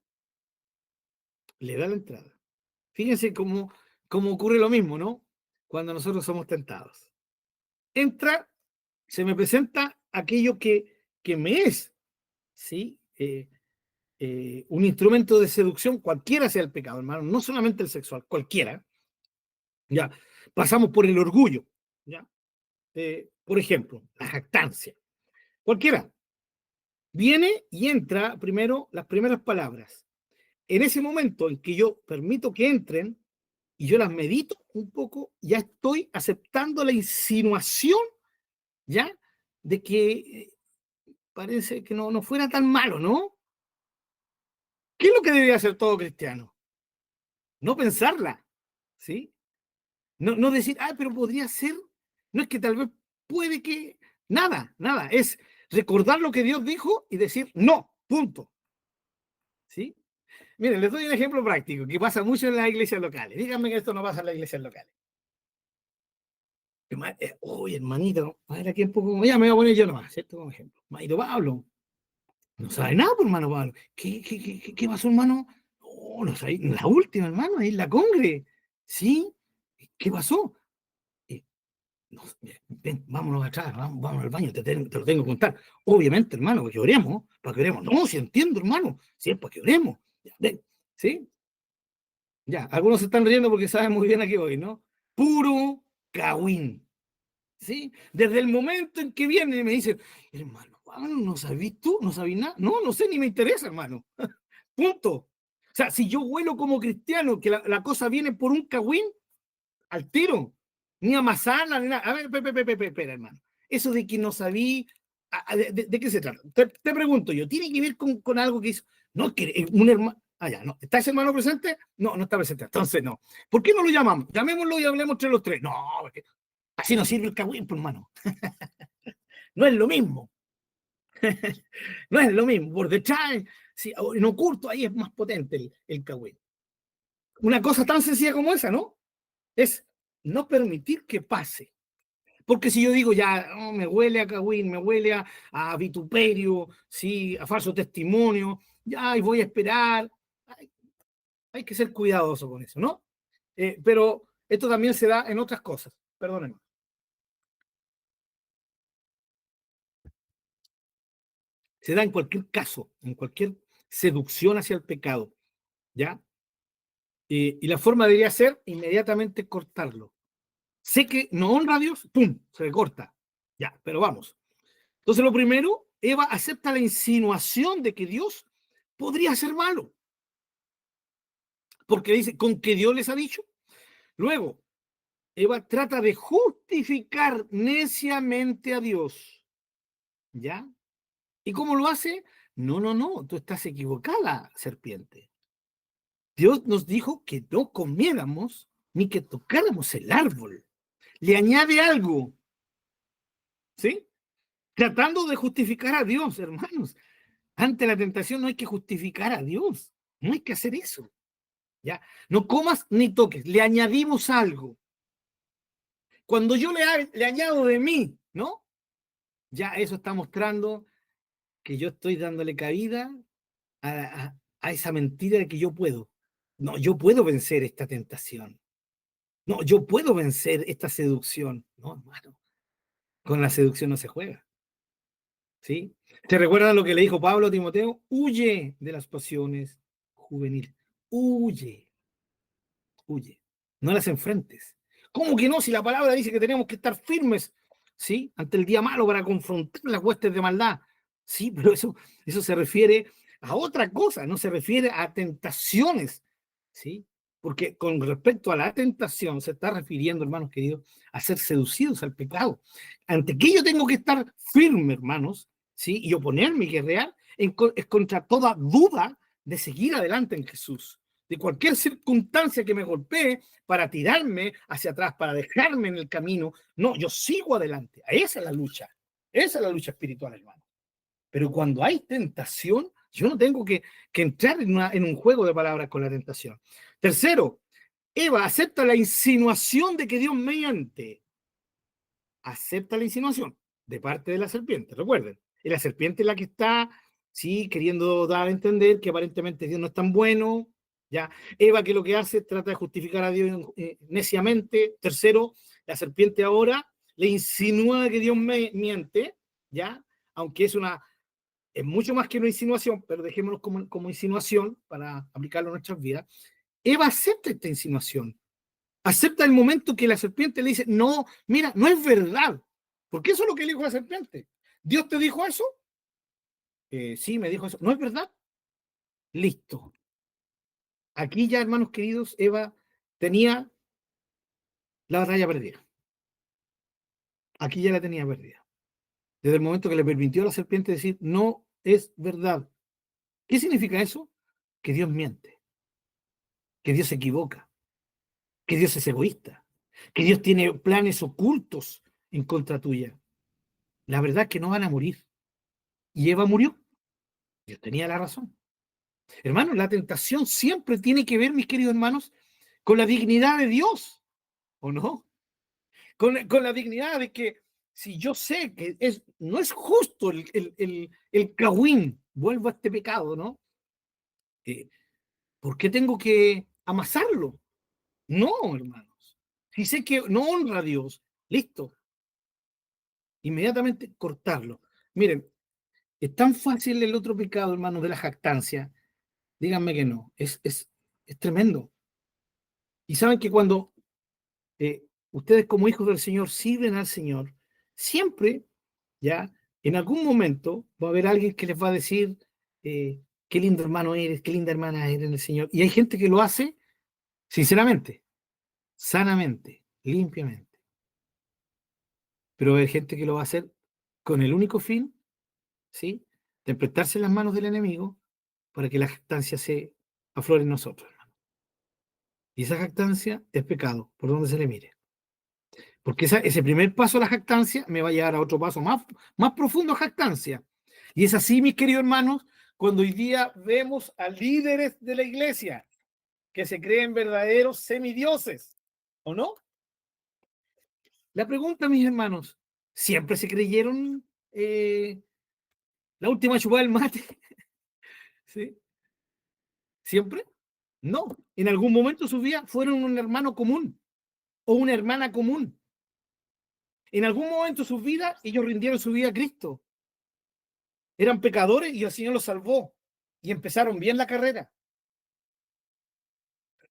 Le da la entrada. Fíjense cómo ocurre lo mismo, ¿no? Cuando nosotros somos tentados. Entra, se me presenta aquello que me es, ¿sí? Un instrumento de seducción, cualquiera sea el pecado, hermano, no solamente el sexual, cualquiera. Ya, pasamos por el orgullo, ¿ya? Por ejemplo, la jactancia, cualquiera. Viene y entra primero las primeras palabras. En ese momento en que yo permito que entren y yo las medito un poco, ya estoy aceptando la insinuación, ¿ya? De que parece que no fuera tan malo, ¿no? ¿Qué es lo que debería hacer todo cristiano? No pensarla, ¿sí? No decir, pero podría ser, no es que tal vez puede que, nada, nada, es recordar lo que Dios dijo y decir no, punto, ¿sí? Miren, les doy un ejemplo práctico que pasa mucho en las iglesias locales. Díganme que esto no pasa en las iglesias locales. Oye, hermanito, a ver aquí un poco, ya me voy a poner yo nomás, ¿cierto? Como ejemplo. Hermanito Pablo, no sabe nada, por hermano Pablo. ¿Qué pasó, hermano? No sabe, la última, hermano, ahí en la congre. ¿Sí? ¿Qué pasó? No, ven, vámonos atrás, vamos al baño, te lo tengo que contar. Obviamente, hermano, para que oremos. No, si entiendo, hermano, si es para que oremos. ¿Sí? Ya, algunos se están riendo porque saben muy bien a qué voy, ¿no? Puro cagüín, ¿sí? Desde el momento en que viene y me dicen, hermano, ¿no sabís tú? ¿No sabís nada? No sé, ni me interesa, hermano. Punto. O sea, si yo huelo como cristiano que la cosa viene por un cagüín, al tiro, ni amasarla, ni nada. A ver, espera, hermano. Eso de que no sabí, ¿de qué se trata? Te pregunto yo, ¿tiene que ver con algo que hizo? No, que un hermano. Ya, no. ¿Está ese hermano presente? No está presente. Entonces, no. ¿Por qué no lo llamamos? Llamémoslo y hablemos entre los tres. No, porque así no sirve el cagüín, pues, hermano. No es lo mismo. No es lo mismo. Por detrás, sí, en oculto, ahí es más potente el cagüín. Una cosa tan sencilla como esa, ¿no? Es no permitir que pase. Porque si yo digo ya, me huele a cagüín, me huele a vituperio, ¿sí? A falso testimonio, ya, y voy a esperar. Hay que ser cuidadoso con eso, ¿no? Pero esto también se da en otras cosas. Perdónenme. Se da en cualquier caso, en cualquier seducción hacia el pecado, ¿ya? Y la forma debería ser inmediatamente cortarlo. Sé que no honra a Dios, ¡pum! Se le corta. Ya, pero vamos. Entonces lo primero Eva acepta la insinuación de que Dios podría ser malo, porque dice, ¿con qué Dios les ha dicho? Luego, Eva trata de justificar neciamente a Dios, ¿ya? ¿Y cómo lo hace? No, no, no, tú estás equivocada, serpiente. Dios nos dijo que no comiéramos ni que tocáramos el árbol. Le añade algo, ¿sí? Tratando de justificar a Dios, hermanos. Ante la tentación no hay que justificar a Dios. No hay que hacer eso. ¿Ya? No comas ni toques. Le añadimos algo. Cuando yo le añado de mí, ¿no? Ya eso está mostrando que yo estoy dándole cabida a esa mentira de que yo puedo. No, yo puedo vencer esta tentación. No, yo puedo vencer esta seducción. No, hermano. Con la seducción no se juega. ¿Sí? ¿Te recuerdas lo que le dijo Pablo a Timoteo? Huye de las pasiones juveniles. Huye, huye. No las enfrentes. ¿Cómo que no? Si la palabra dice que tenemos que estar firmes, ¿sí? Ante el día malo para confrontar las huestes de maldad. Sí, pero eso se refiere a otra cosa, no se refiere a tentaciones, ¿sí? Porque con respecto a la tentación se está refiriendo, hermanos queridos, a ser seducidos al pecado. Ante que yo tengo que estar firme, hermanos, ¿sí? Y oponerme y guerrear es contra toda duda de seguir adelante en Jesús. De cualquier circunstancia que me golpee para tirarme hacia atrás, para dejarme en el camino. No, yo sigo adelante. Esa es la lucha. Esa es la lucha espiritual, hermano. Pero cuando hay tentación, yo no tengo que entrar en un juego de palabras con la tentación. Tercero, Eva acepta la insinuación de que Dios miente. Acepta la insinuación de parte de la serpiente, recuerden. Y la serpiente es la que está, sí, queriendo dar a entender que aparentemente Dios no es tan bueno. ¿Ya? Eva, que lo que hace, trata de justificar a Dios neciamente. Tercero, la serpiente ahora le insinúa que Dios miente, ¿ya? Aunque es mucho más que una insinuación, pero dejémoslo como insinuación para aplicarlo a nuestras vidas. Eva acepta esta insinuación, acepta el momento que la serpiente le dice, no, mira, no es verdad, porque eso es lo que le dijo la serpiente. ¿Dios te dijo eso? Sí, me dijo eso. ¿No es verdad? Listo. Aquí ya, hermanos queridos, Eva tenía la batalla perdida. Aquí ya la tenía perdida. Desde el momento que le permitió a la serpiente decir, no es verdad. ¿Qué significa eso? Que Dios miente, que Dios se equivoca, que Dios es egoísta, que Dios tiene planes ocultos en contra tuya. La verdad es que no van a morir. Y Eva murió. Dios tenía la razón. Hermanos, la tentación siempre tiene que ver, mis queridos hermanos, con la dignidad de Dios, ¿o no? Con la dignidad de que si yo sé que no es justo el cahuín, vuelvo a este pecado, ¿no? Eh, ¿Por qué tengo que amasarlo? No, hermanos. Si sé que no honra a Dios, listo, inmediatamente cortarlo. Miren, es tan fácil el otro pecado, hermanos, de la jactancia. Díganme que no. Es tremendo. Y saben que cuando ustedes como hijos del Señor sirven al Señor, siempre, ya, en algún momento va a haber alguien que les va a decir, qué lindo hermano eres, qué linda hermana eres en el Señor. Y hay gente que lo hace sinceramente, sanamente, limpiamente. Pero hay gente que lo va a hacer con el único fin, ¿sí?, de prestarse en las manos del enemigo para que la jactancia se aflore en nosotros. Y esa jactancia es pecado, por donde se le mire. Porque ese primer paso a la jactancia me va a llevar a otro paso más profundo a jactancia. Y es así, mis queridos hermanos, cuando hoy día vemos a líderes de la iglesia que se creen verdaderos semidioses, ¿o no? La pregunta, mis hermanos, ¿siempre se creyeron la última chupada del mate? ¿Sí? ¿Siempre? No. En algún momento de su vida fueron un hermano común o una hermana común. En algún momento de su vida ellos rindieron su vida a Cristo. Eran pecadores y el Señor los salvó y empezaron bien la carrera.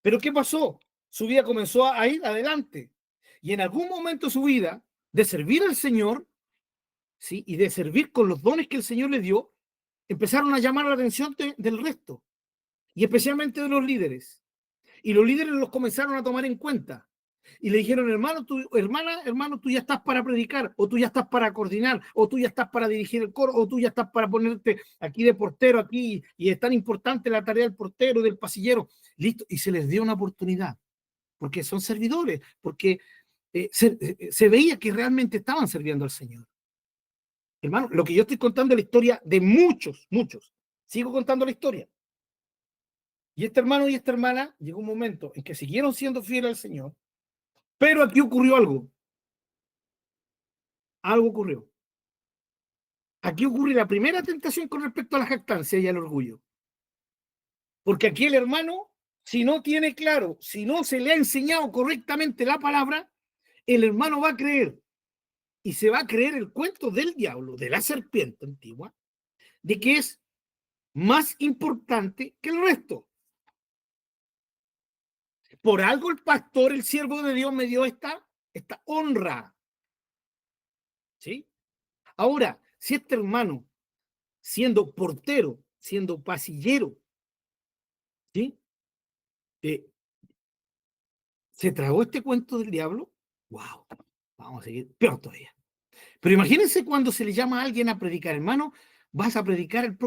Pero ¿qué pasó? Su vida comenzó a ir adelante y en algún momento de su vida de servir al Señor ¿sí? Y de servir con los dones que el Señor le dio, empezaron a llamar la atención del resto, y especialmente de los líderes. Y los líderes los comenzaron a tomar en cuenta. Y le dijeron, hermano, tú ya estás para predicar, o tú ya estás para coordinar, o tú ya estás para dirigir el coro, o tú ya estás para ponerte aquí de portero aquí, y es tan importante la tarea del portero, del pasillero. Listo, y se les dio una oportunidad, porque son servidores, porque se veía que realmente estaban sirviendo al Señor. Hermano, lo que yo estoy contando es la historia de muchos. Sigo contando la historia. Y este hermano y esta hermana llegó un momento en que siguieron siendo fieles al Señor, pero aquí ocurrió algo. Algo ocurrió. Aquí ocurre la primera tentación con respecto a la jactancia y al orgullo. Porque aquí el hermano, si no tiene claro, si no se le ha enseñado correctamente la palabra, el hermano va a creer y se va a creer el cuento del diablo, de la serpiente antigua, de que es más importante que el resto. Por algo el pastor, el siervo de Dios, me dio esta honra. ¿Sí? Ahora, si este hermano, siendo portero, siendo pasillero, ¿sí? Se tragó este cuento del diablo, wow, vamos a seguir peor todavía. Pero imagínense cuando se le llama a alguien a predicar, hermano, vas a predicar en el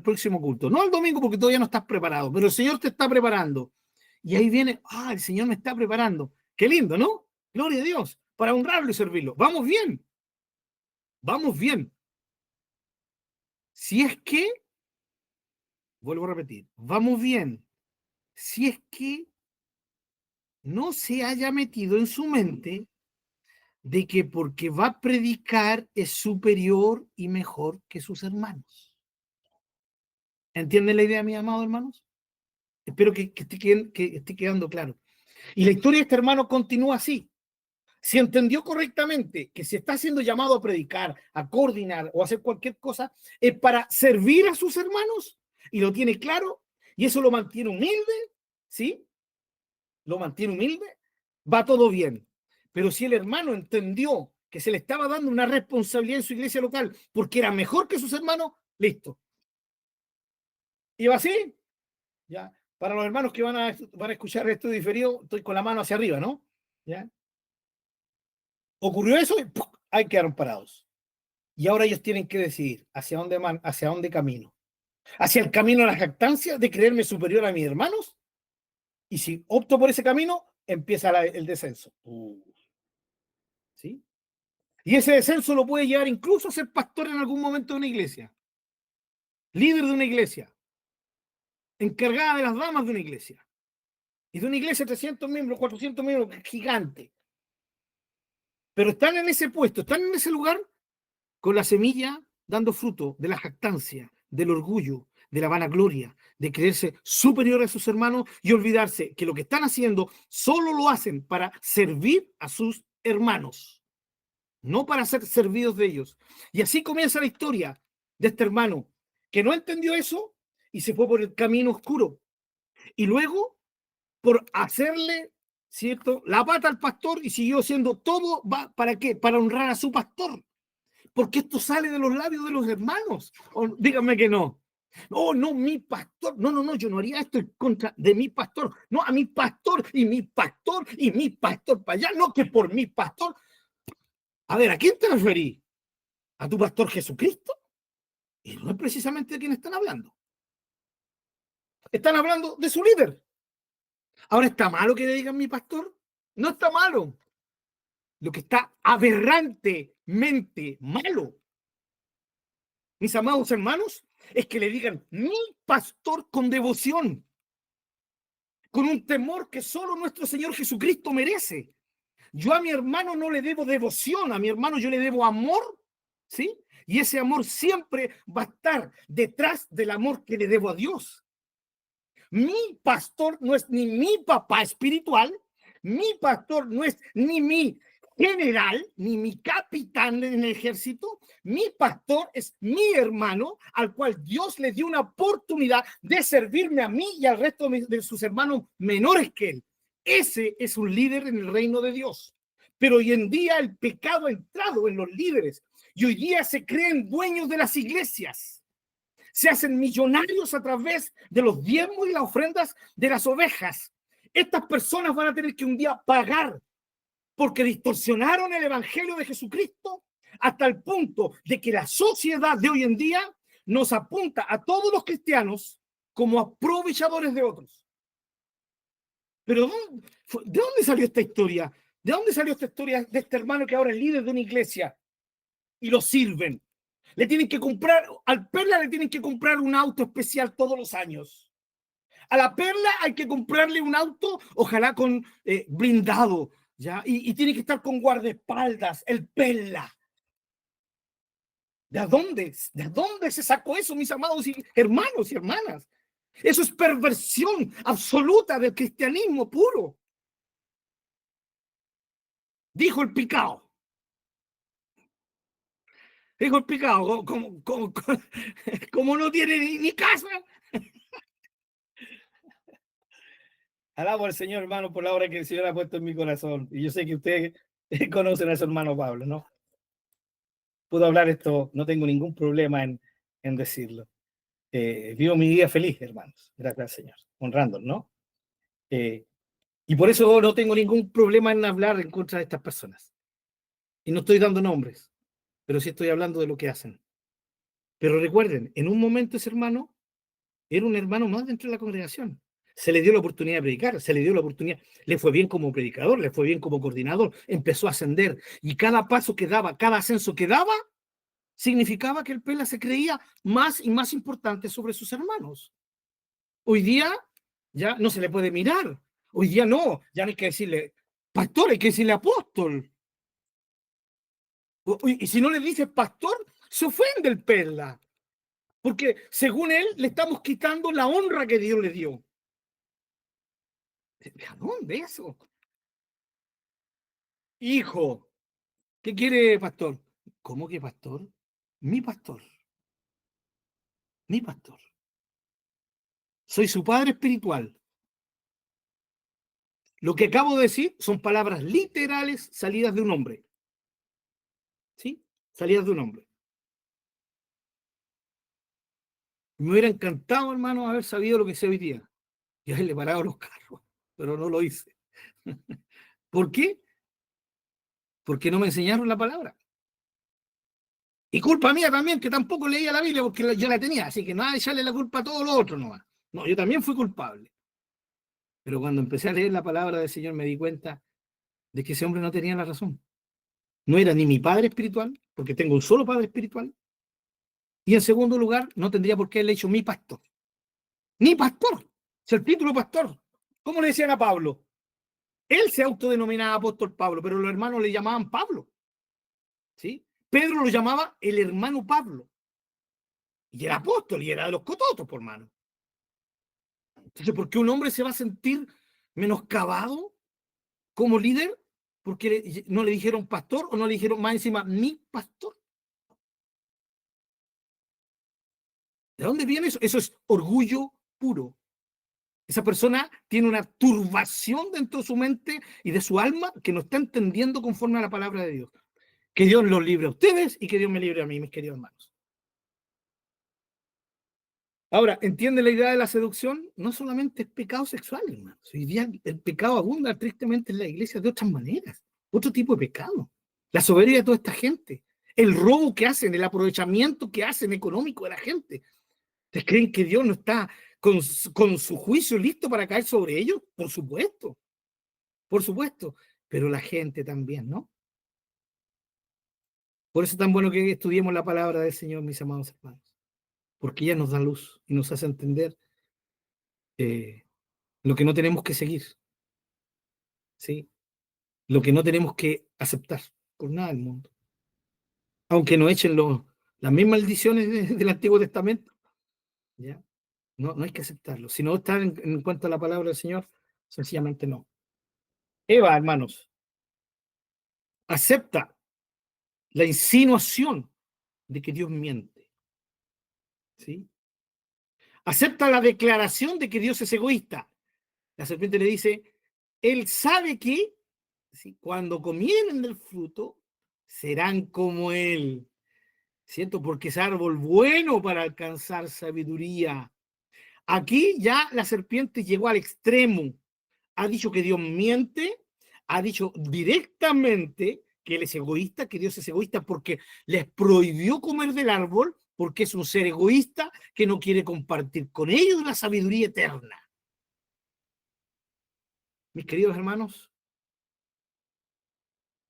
próximo culto. No el domingo porque todavía no estás preparado, pero el Señor te está preparando. Y ahí viene, el Señor me está preparando. Qué lindo, ¿no? Gloria a Dios, para honrarlo y servirlo. Vamos bien. Vamos bien. Si es que, vuelvo a repetir, vamos bien. Si es que no se haya metido en su mente de que porque va a predicar es superior y mejor que sus hermanos. ¿Entienden la idea, mis amados hermanos? Espero que esté quedando claro. Y la historia de este hermano continúa así. Si entendió correctamente que si está siendo llamado a predicar, a coordinar o a hacer cualquier cosa, es para servir a sus hermanos y lo tiene claro y eso lo mantiene humilde, ¿sí? Lo mantiene humilde, va todo bien. Pero si el hermano entendió que se le estaba dando una responsabilidad en su iglesia local porque era mejor que sus hermanos, listo. ¿Iba así? Ya. Para los hermanos que van a escuchar esto diferido, estoy con la mano hacia arriba, ¿no? ¿Ya? Ocurrió eso y ¡pum!, ahí quedaron parados. Y ahora ellos tienen que decidir hacia dónde camino. Hacia el camino de la jactancia, de creerme superior a mis hermanos. Y si opto por ese camino, empieza el descenso. ¿Sí? Y ese descenso lo puede llevar incluso a ser pastor en algún momento de una iglesia, líder de una iglesia, encargada de las damas de una iglesia. Y de una iglesia de 300 miembros, 400 miembros, gigante. Pero están en ese puesto, están en ese lugar con la semilla dando fruto de la jactancia, del orgullo, de la vanagloria, de creerse superior a sus hermanos y olvidarse que lo que están haciendo solo lo hacen para servir a sus hermanos, no para ser servidos de ellos. Y así comienza la historia de este hermano que no entendió eso y se fue por el camino oscuro. Y luego, por hacerle, ¿cierto?, la pata al pastor y siguió siendo todo, ¿para qué? Para honrar a su pastor. Porque esto sale de los labios de los hermanos. Díganme que no. Oh, no, mi pastor. No, yo no haría esto en contra de mi pastor. No, a mi pastor y mi pastor y mi pastor para allá. No, que por mi pastor. A ver, ¿a quién te referís? ¿A tu pastor Jesucristo? Y no es precisamente de quién están hablando. Están hablando de su líder. Ahora, ¿está malo que le digan mi pastor? No está malo. Lo que está aberrantemente malo, mis amados hermanos, es que le digan mi pastor con devoción, con un temor que solo nuestro Señor Jesucristo merece. Yo a mi hermano no le debo devoción, a mi hermano yo le debo amor, ¿sí? Y ese amor siempre va a estar detrás del amor que le debo a Dios. Mi pastor no es ni mi papá espiritual, mi pastor no es ni mi general, ni mi capitán en el ejército. Mi pastor es mi hermano, al cual Dios le dio una oportunidad de servirme a mí y al resto de sus hermanos menores que él. Ese es un líder en el reino de Dios. Pero hoy en día el pecado ha entrado en los líderes y hoy día se creen dueños de las iglesias. Se hacen millonarios a través de los diezmos y las ofrendas de las ovejas. Estas personas van a tener que un día pagar porque distorsionaron el evangelio de Jesucristo hasta el punto de que la sociedad de hoy en día nos apunta a todos los cristianos como aprovechadores de otros. Pero ¿de dónde salió esta historia? ¿De dónde salió esta historia de este hermano que ahora es líder de una iglesia y lo sirven? Le tienen que comprar, al Perla le tienen que comprar un auto especial todos los años. A la Perla hay que comprarle un auto, ojalá con blindado, ¿ya? Y tiene que estar con guardaespaldas, el Perla. ¿De dónde se sacó eso, mis amados hermanos y hermanas? Eso es perversión absoluta del cristianismo puro. Dijo el picado. Dijo el picado, como no tiene ni casa. Alabo al Señor, hermano, por la obra que el Señor ha puesto en mi corazón. Y yo sé que ustedes conocen a su hermano Pablo, ¿no? Puedo hablar esto, no tengo ningún problema en decirlo. Vivo mi vida feliz, hermanos, gracias al Señor, honrando, ¿no? Y por eso no tengo ningún problema en hablar en contra de estas personas. Y no estoy dando nombres, pero sí estoy hablando de lo que hacen. Pero recuerden, en un momento ese hermano era un hermano más dentro de la congregación. Se le dio la oportunidad de predicar, se le dio la oportunidad, le fue bien como predicador, le fue bien como coordinador, empezó a ascender y cada paso que daba, cada ascenso que daba, significaba que el Pela se creía más y más importante sobre sus hermanos. Hoy día ya no se le puede mirar, hoy día no, ya no hay que decirle pastor, hay que decirle apóstol. Y si no le dices pastor, se ofende el Perla, porque según él le estamos quitando la honra que Dios le dio. ¿De dónde eso? Hijo, ¿qué quiere pastor? ¿Cómo que pastor? Mi pastor. Mi pastor. Soy su padre espiritual. Lo que acabo de decir son palabras literales salidas de un hombre. ¿Sí? Salidas de un hombre. Me hubiera encantado, hermano, haber sabido lo que sé hoy día y haberle parado los carros, pero no lo hice. ¿Por qué? Porque no me enseñaron la palabra. Y culpa mía también, que tampoco leía la Biblia porque yo la tenía, así que nada de echarle la culpa a todos los otros nomás. No, yo también fui culpable. Pero cuando empecé a leer la palabra del Señor me di cuenta de que ese hombre no tenía la razón. No era ni mi padre espiritual, porque tengo un solo padre espiritual. Y en segundo lugar, no tendría por qué haberle hecho mi pastor. Ni pastor. Es el título pastor. ¿Cómo le decían a Pablo? Él se autodenominaba apóstol Pablo, pero los hermanos le llamaban Pablo. ¿Sí? Pedro lo llamaba el hermano Pablo. Y era apóstol y era de los cototos, por mano. Entonces, ¿por qué un hombre se va a sentir menoscabado como líder? Porque no le dijeron pastor o no le dijeron más encima mi pastor. ¿De dónde viene eso? Eso es orgullo puro. Esa persona tiene una turbación dentro de su mente y de su alma que no está entendiendo conforme a la palabra de Dios. Que Dios los libre a ustedes y que Dios me libre a mí, mis queridos hermanos. Ahora, ¿entiende la idea de la seducción? No solamente es pecado sexual, hermanos. Hoy día el pecado abunda tristemente en la iglesia de otras maneras. Otro tipo de pecado. La soberbia de toda esta gente. El robo que hacen, el aprovechamiento que hacen económico de la gente. ¿Ustedes creen que Dios no está con su juicio listo para caer sobre ellos? Por supuesto. Por supuesto. Pero la gente también, ¿no? Por eso es tan bueno que estudiemos la palabra del Señor, mis amados hermanos. Porque ella nos da luz y nos hace entender lo que no tenemos que seguir, ¿sí? Lo que no tenemos que aceptar por nada del mundo. Aunque nos echen las mismas maldiciones del Antiguo Testamento, ¿ya? No, no hay que aceptarlo. Si no está en cuanto a la palabra del Señor, sencillamente no. Eva, hermanos, acepta la insinuación de que Dios miente, ¿sí? Acepta la declaración de que Dios es egoísta. La serpiente le dice, él sabe que, ¿sí?, cuando comieren del fruto, serán como él. ¿cierto? Porque es árbol bueno para alcanzar sabiduría. Aquí ya la serpiente llegó al extremo. Ha dicho que Dios miente, ha dicho directamente que Él es egoísta, que Dios es egoísta porque les prohibió comer del árbol, porque es un ser egoísta que no quiere compartir con ellos la sabiduría eterna. Mis queridos hermanos,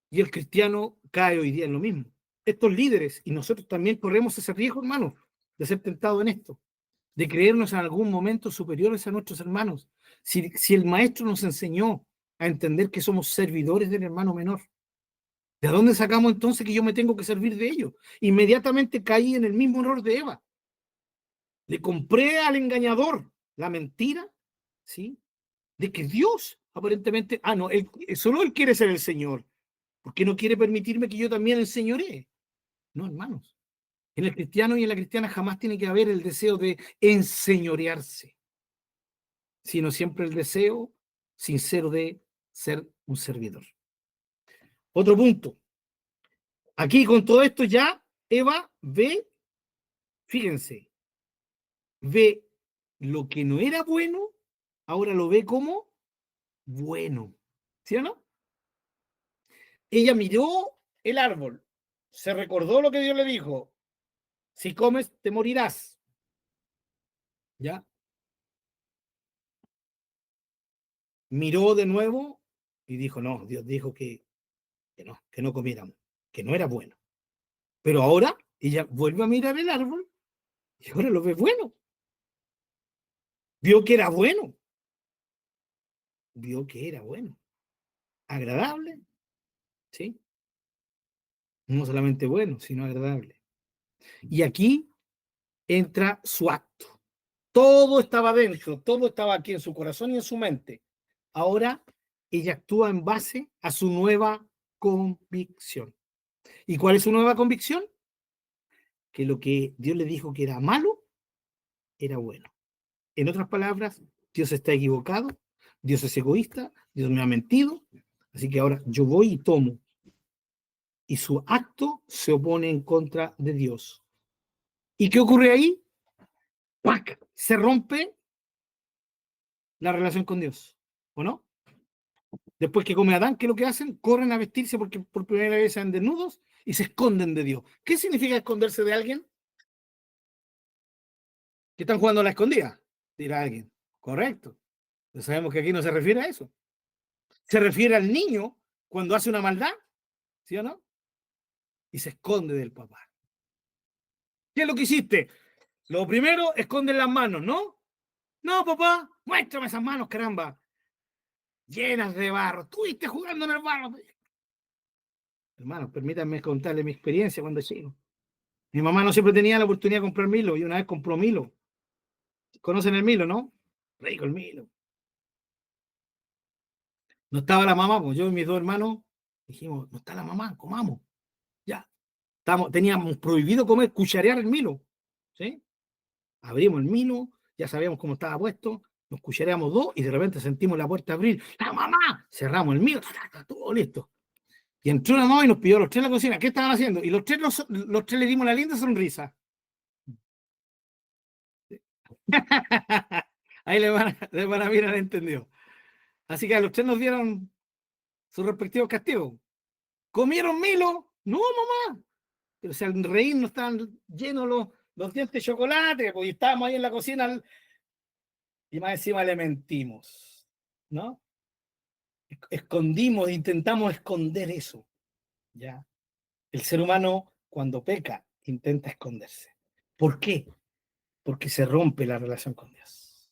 y el cristiano cae hoy día en lo mismo. Estos líderes, y nosotros también corremos ese riesgo, hermanos, de ser tentados en esto, de creernos en algún momento superiores a nuestros hermanos. Si el maestro nos enseñó a entender que somos servidores del hermano menor, ¿de dónde sacamos entonces que yo me tengo que servir de ellos? Inmediatamente caí en el mismo error de Eva. Le compré al engañador la mentira, ¿sí? De que Dios, aparentemente, no, solo él quiere ser el Señor, porque no quiere permitirme que yo también enseñoree. No, hermanos. En el cristiano y en la cristiana jamás tiene que haber el deseo de enseñorearse, sino siempre el deseo sincero de ser un servidor. Otro punto. Aquí con todo esto ya Eva ve, fíjense, ve lo que no era bueno, ahora lo ve como bueno. ¿Sí o no? Ella miró el árbol, se recordó lo que Dios le dijo, si comes te morirás. ¿Ya? Miró de nuevo y dijo, no, Dios dijo que no comiéramos, que no era bueno. Pero ahora ella vuelve a mirar el árbol y ahora lo ve bueno. Vio que era bueno, vio que era bueno, agradable, ¿sí? No solamente bueno, sino agradable. Y aquí entra su acto. Todo estaba dentro, todo estaba aquí en su corazón y en su mente. Ahora ella actúa en base a su nueva convicción. ¿Y cuál es su nueva convicción? Que lo que Dios le dijo que era malo, era bueno. En otras palabras, Dios está equivocado, Dios es egoísta, Dios me ha mentido, así que ahora yo voy y tomo. Y su acto se opone en contra de Dios. ¿Y qué ocurre ahí? ¡Pac! Se rompe la relación con Dios, ¿o no? Después que come Adán, ¿qué es lo que hacen? Corren a vestirse porque por primera vez sean desnudos y se esconden de Dios. ¿Qué significa esconderse de alguien? Que están jugando a la escondida, dirá alguien. Correcto. Pero sabemos que aquí no se refiere a eso. Se refiere al niño cuando hace una maldad, ¿sí o no? Y se esconde del papá. ¿Qué es lo que hiciste? Lo primero, esconde las manos, ¿no? No, papá, muéstrame esas manos, caramba. Llenas de barro. Estuviste jugando en el barro. Hermano, permítanme contarle mi experiencia cuando chico. Mi mamá no siempre tenía la oportunidad de comprar Milo y una vez compró Milo. ¿Conocen el Milo, no? Rico el Milo. No estaba la mamá, pues yo y mis dos hermanos dijimos, no está la mamá, comamos. Ya. Teníamos prohibido comer, cucharear el Milo. ¿Sí? Abrimos el Milo, ya sabíamos cómo estaba puesto, nos cuchareamos dos y de repente sentimos la puerta abrir. ¡La mamá! Cerramos el Milo, todo listo. Y entró la mamá y nos pidió a los tres en la cocina. ¿Qué estaban haciendo? Y los tres le dimos la linda sonrisa. Ahí le van a mirar, entendió. Así que a los tres nos dieron sus respectivos castigos. ¿Comieron Milo? No, mamá. Pero si al reír no estaban llenos los dientes de chocolate, pues y estábamos ahí en la cocina y más encima le mentimos, ¿no? Escondimos, intentamos esconder eso, ¿ya? El ser humano, cuando peca, intenta esconderse. ¿Por qué? Porque se rompe la relación con Dios.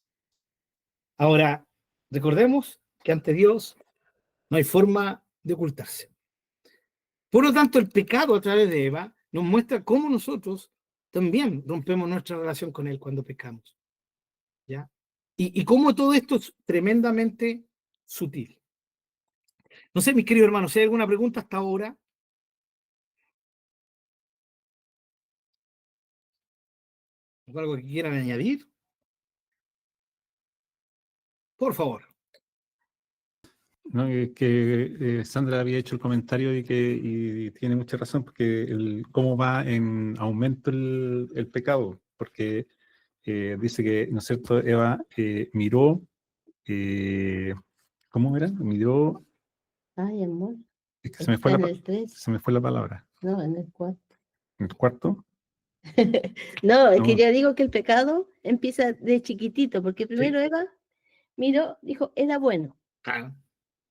Ahora, recordemos que ante Dios no hay forma de ocultarse. Por lo tanto, el pecado a través de Eva nos muestra cómo nosotros también rompemos nuestra relación con Él cuando pecamos, ¿ya? Y cómo todo esto es tremendamente sutil. No sé, mis queridos hermanos, si hay alguna pregunta hasta ahora, o algo que quieran añadir, por favor. No, es que Sandra había hecho el comentario y tiene mucha razón, porque cómo va en aumento el pecado, porque dice que, ¿no es cierto?, Eva miró, ¿cómo era? Miró, Ay, amor, es que está en el 3, se me fue la palabra. no, en el 4. ¿El cuarto? No, es que No, ya digo que el pecado empieza de chiquitito, porque primero Sí. Eva miró, dijo, era bueno. Claro,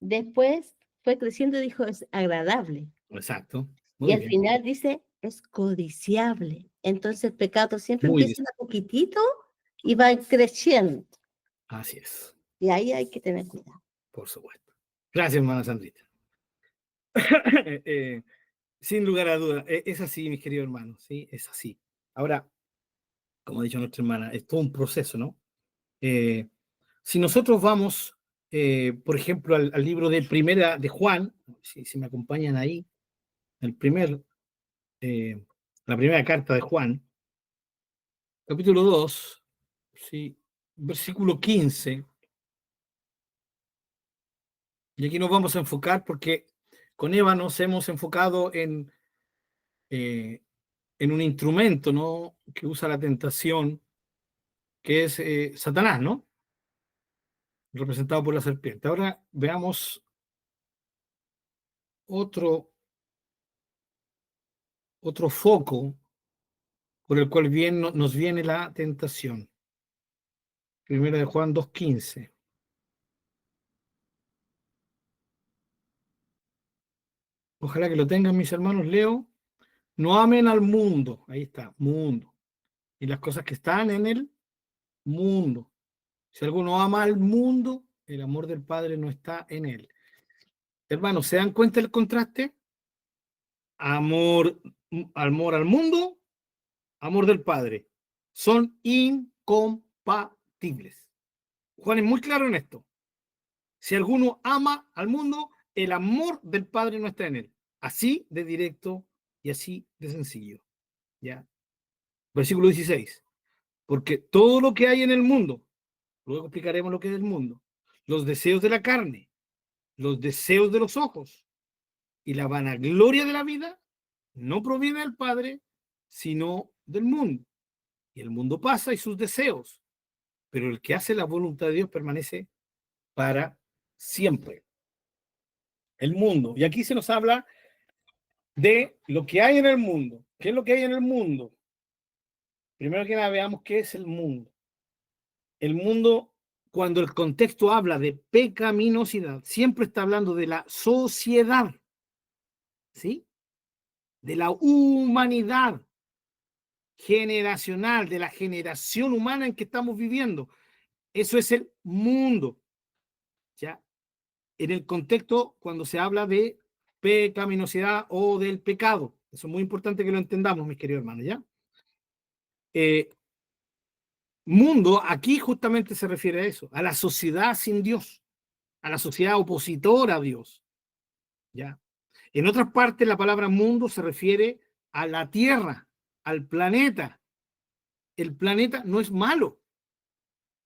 Después fue creciendo y dijo, es agradable. exacto. Y Muy al bien. final dice, es codiciable. Entonces el pecado siempre Muy bien. empieza de a poquitito y va creciendo. Así es, Y ahí hay que tener cuidado. por supuesto. Gracias, hermana Sandrita. Eh, sin lugar a dudas, es así, mis queridos hermanos, ¿sí? Es así. Ahora, como ha dicho nuestra hermana, es todo un proceso, ¿no? Eh, si nosotros vamos, por ejemplo, al libro de Primera de Juan, si me acompañan ahí, el primer, eh, la primera carta de Juan, capítulo 2, ¿sí? Versículo 15, y aquí nos vamos a enfocar porque con Eva nos hemos enfocado eh, en un instrumento, ¿no?, que usa la tentación, que es Satanás, ¿no?, representado por la serpiente. Ahora veamos otro, otro foco por el cual nos viene la tentación. Primera de Juan 2:15. Ojalá que lo tengan mis hermanos. Leo, no amen al mundo. Ahí está, mundo. Y las cosas que están en el mundo. Si alguno ama al mundo, el amor del Padre no está en él. Hermanos, ¿se dan cuenta del contraste? Amor, amor al mundo, amor del Padre. Son incompatibles. Juan es muy claro en esto. Si alguno ama al mundo, el amor del Padre no está en él. Así de directo y así de sencillo. ¿Ya? Versículo 16. Porque todo lo que hay en el mundo, luego explicaremos lo que es el mundo, los deseos de la carne, los deseos de los ojos y la vanagloria de la vida, no proviene del Padre, sino del mundo. Y el mundo pasa y sus deseos, pero el que hace la voluntad de Dios permanece para siempre. El mundo. Y aquí se nos habla de lo que hay en el mundo. ¿Qué es lo que hay en el mundo? Primero que nada, veamos qué es el mundo. El mundo, cuando el contexto habla de pecaminosidad, siempre está hablando de la sociedad, ¿sí? De la humanidad generacional, de la generación humana en que estamos viviendo. Eso es el mundo, ¿ya? En el contexto, cuando se habla de pecaminosidad o del pecado. Eso es muy importante que lo entendamos, mis queridos hermanos, ¿ya? Mundo, aquí justamente se refiere a eso, a la sociedad sin Dios, a la sociedad opositora a Dios, ¿ya? En otras partes, la palabra mundo se refiere a la Tierra, al planeta. El planeta no es malo,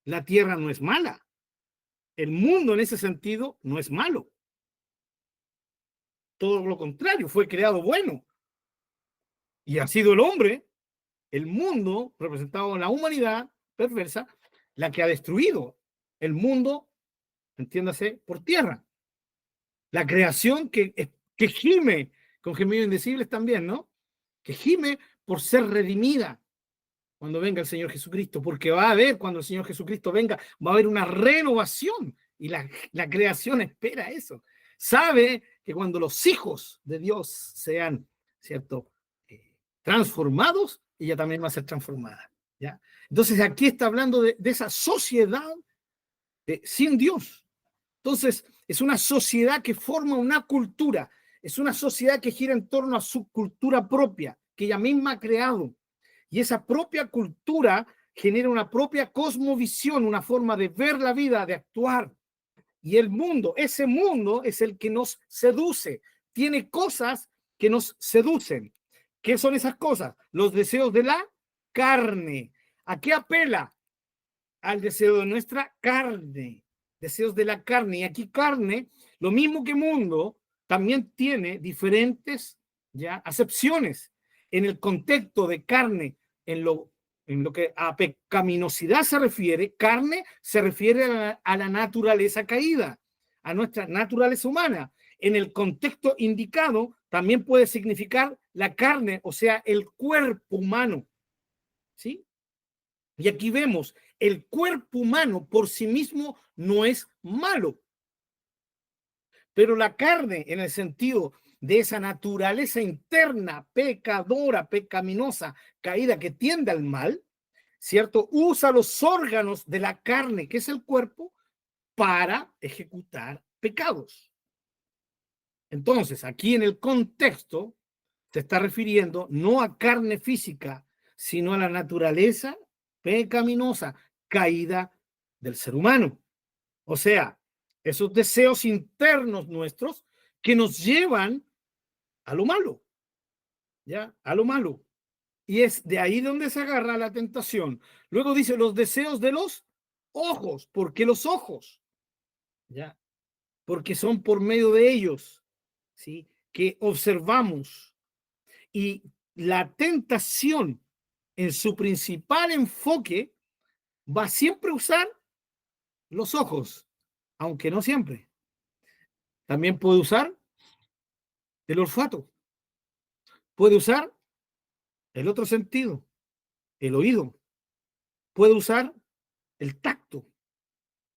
la Tierra no es mala, el mundo en ese sentido no es malo. Todo lo contrario, fue creado bueno. Y ha sido el hombre, el mundo, representado en la humanidad perversa, la que ha destruido el mundo, entiéndase, por tierra. La creación que gime, con gemidos indecibles también, ¿no? Que gime por ser redimida cuando venga el Señor Jesucristo, porque va a haber, cuando el Señor Jesucristo venga, va a haber una renovación y la creación espera eso. Sabe que cuando los hijos de Dios sean, ¿cierto?, transformados, ella también va a ser transformada, ¿ya? Entonces aquí está hablando de esa sociedad sin Dios. Entonces, es una sociedad que forma una cultura, es una sociedad que gira en torno a su cultura propia, que ella misma ha creado. Y esa propia cultura genera una propia cosmovisión, una forma de ver la vida, de actuar. Y el mundo, ese mundo es el que nos seduce. Tiene cosas que nos seducen. ¿Qué son esas cosas? Los deseos de la carne. ¿A qué apela? Al deseo de nuestra carne. deseos de la carne. Y aquí carne, lo mismo que mundo, también tiene diferentes ya acepciones. En el contexto de carne, en lo que a pecaminosidad se refiere, carne se refiere a la naturaleza caída, a nuestra naturaleza humana. En el contexto indicado, también puede significar la carne, o sea, el cuerpo humano. ¿Sí? Y aquí vemos, el cuerpo humano por sí mismo no es malo, pero la carne, en el sentido de esa naturaleza interna, pecadora, pecaminosa, caída, que tiende al mal, ¿cierto? Usa los órganos de la carne, que es el cuerpo, para ejecutar pecados. Entonces, aquí en el contexto se está refiriendo no a carne física, sino a la naturaleza pecaminosa, caída del ser humano. O sea, esos deseos internos nuestros que nos llevan a lo malo, ¿ya? A lo malo. Y es de ahí donde se agarra la tentación. Luego dice los deseos de los ojos. ¿Por qué los ojos? ¿Ya? Porque son por medio de ellos, ¿sí? Que observamos. Y la tentación en su principal enfoque va siempre a usar los ojos, aunque no siempre. También puede usar el olfato, puede usar el otro sentido, el oído, puede usar el tacto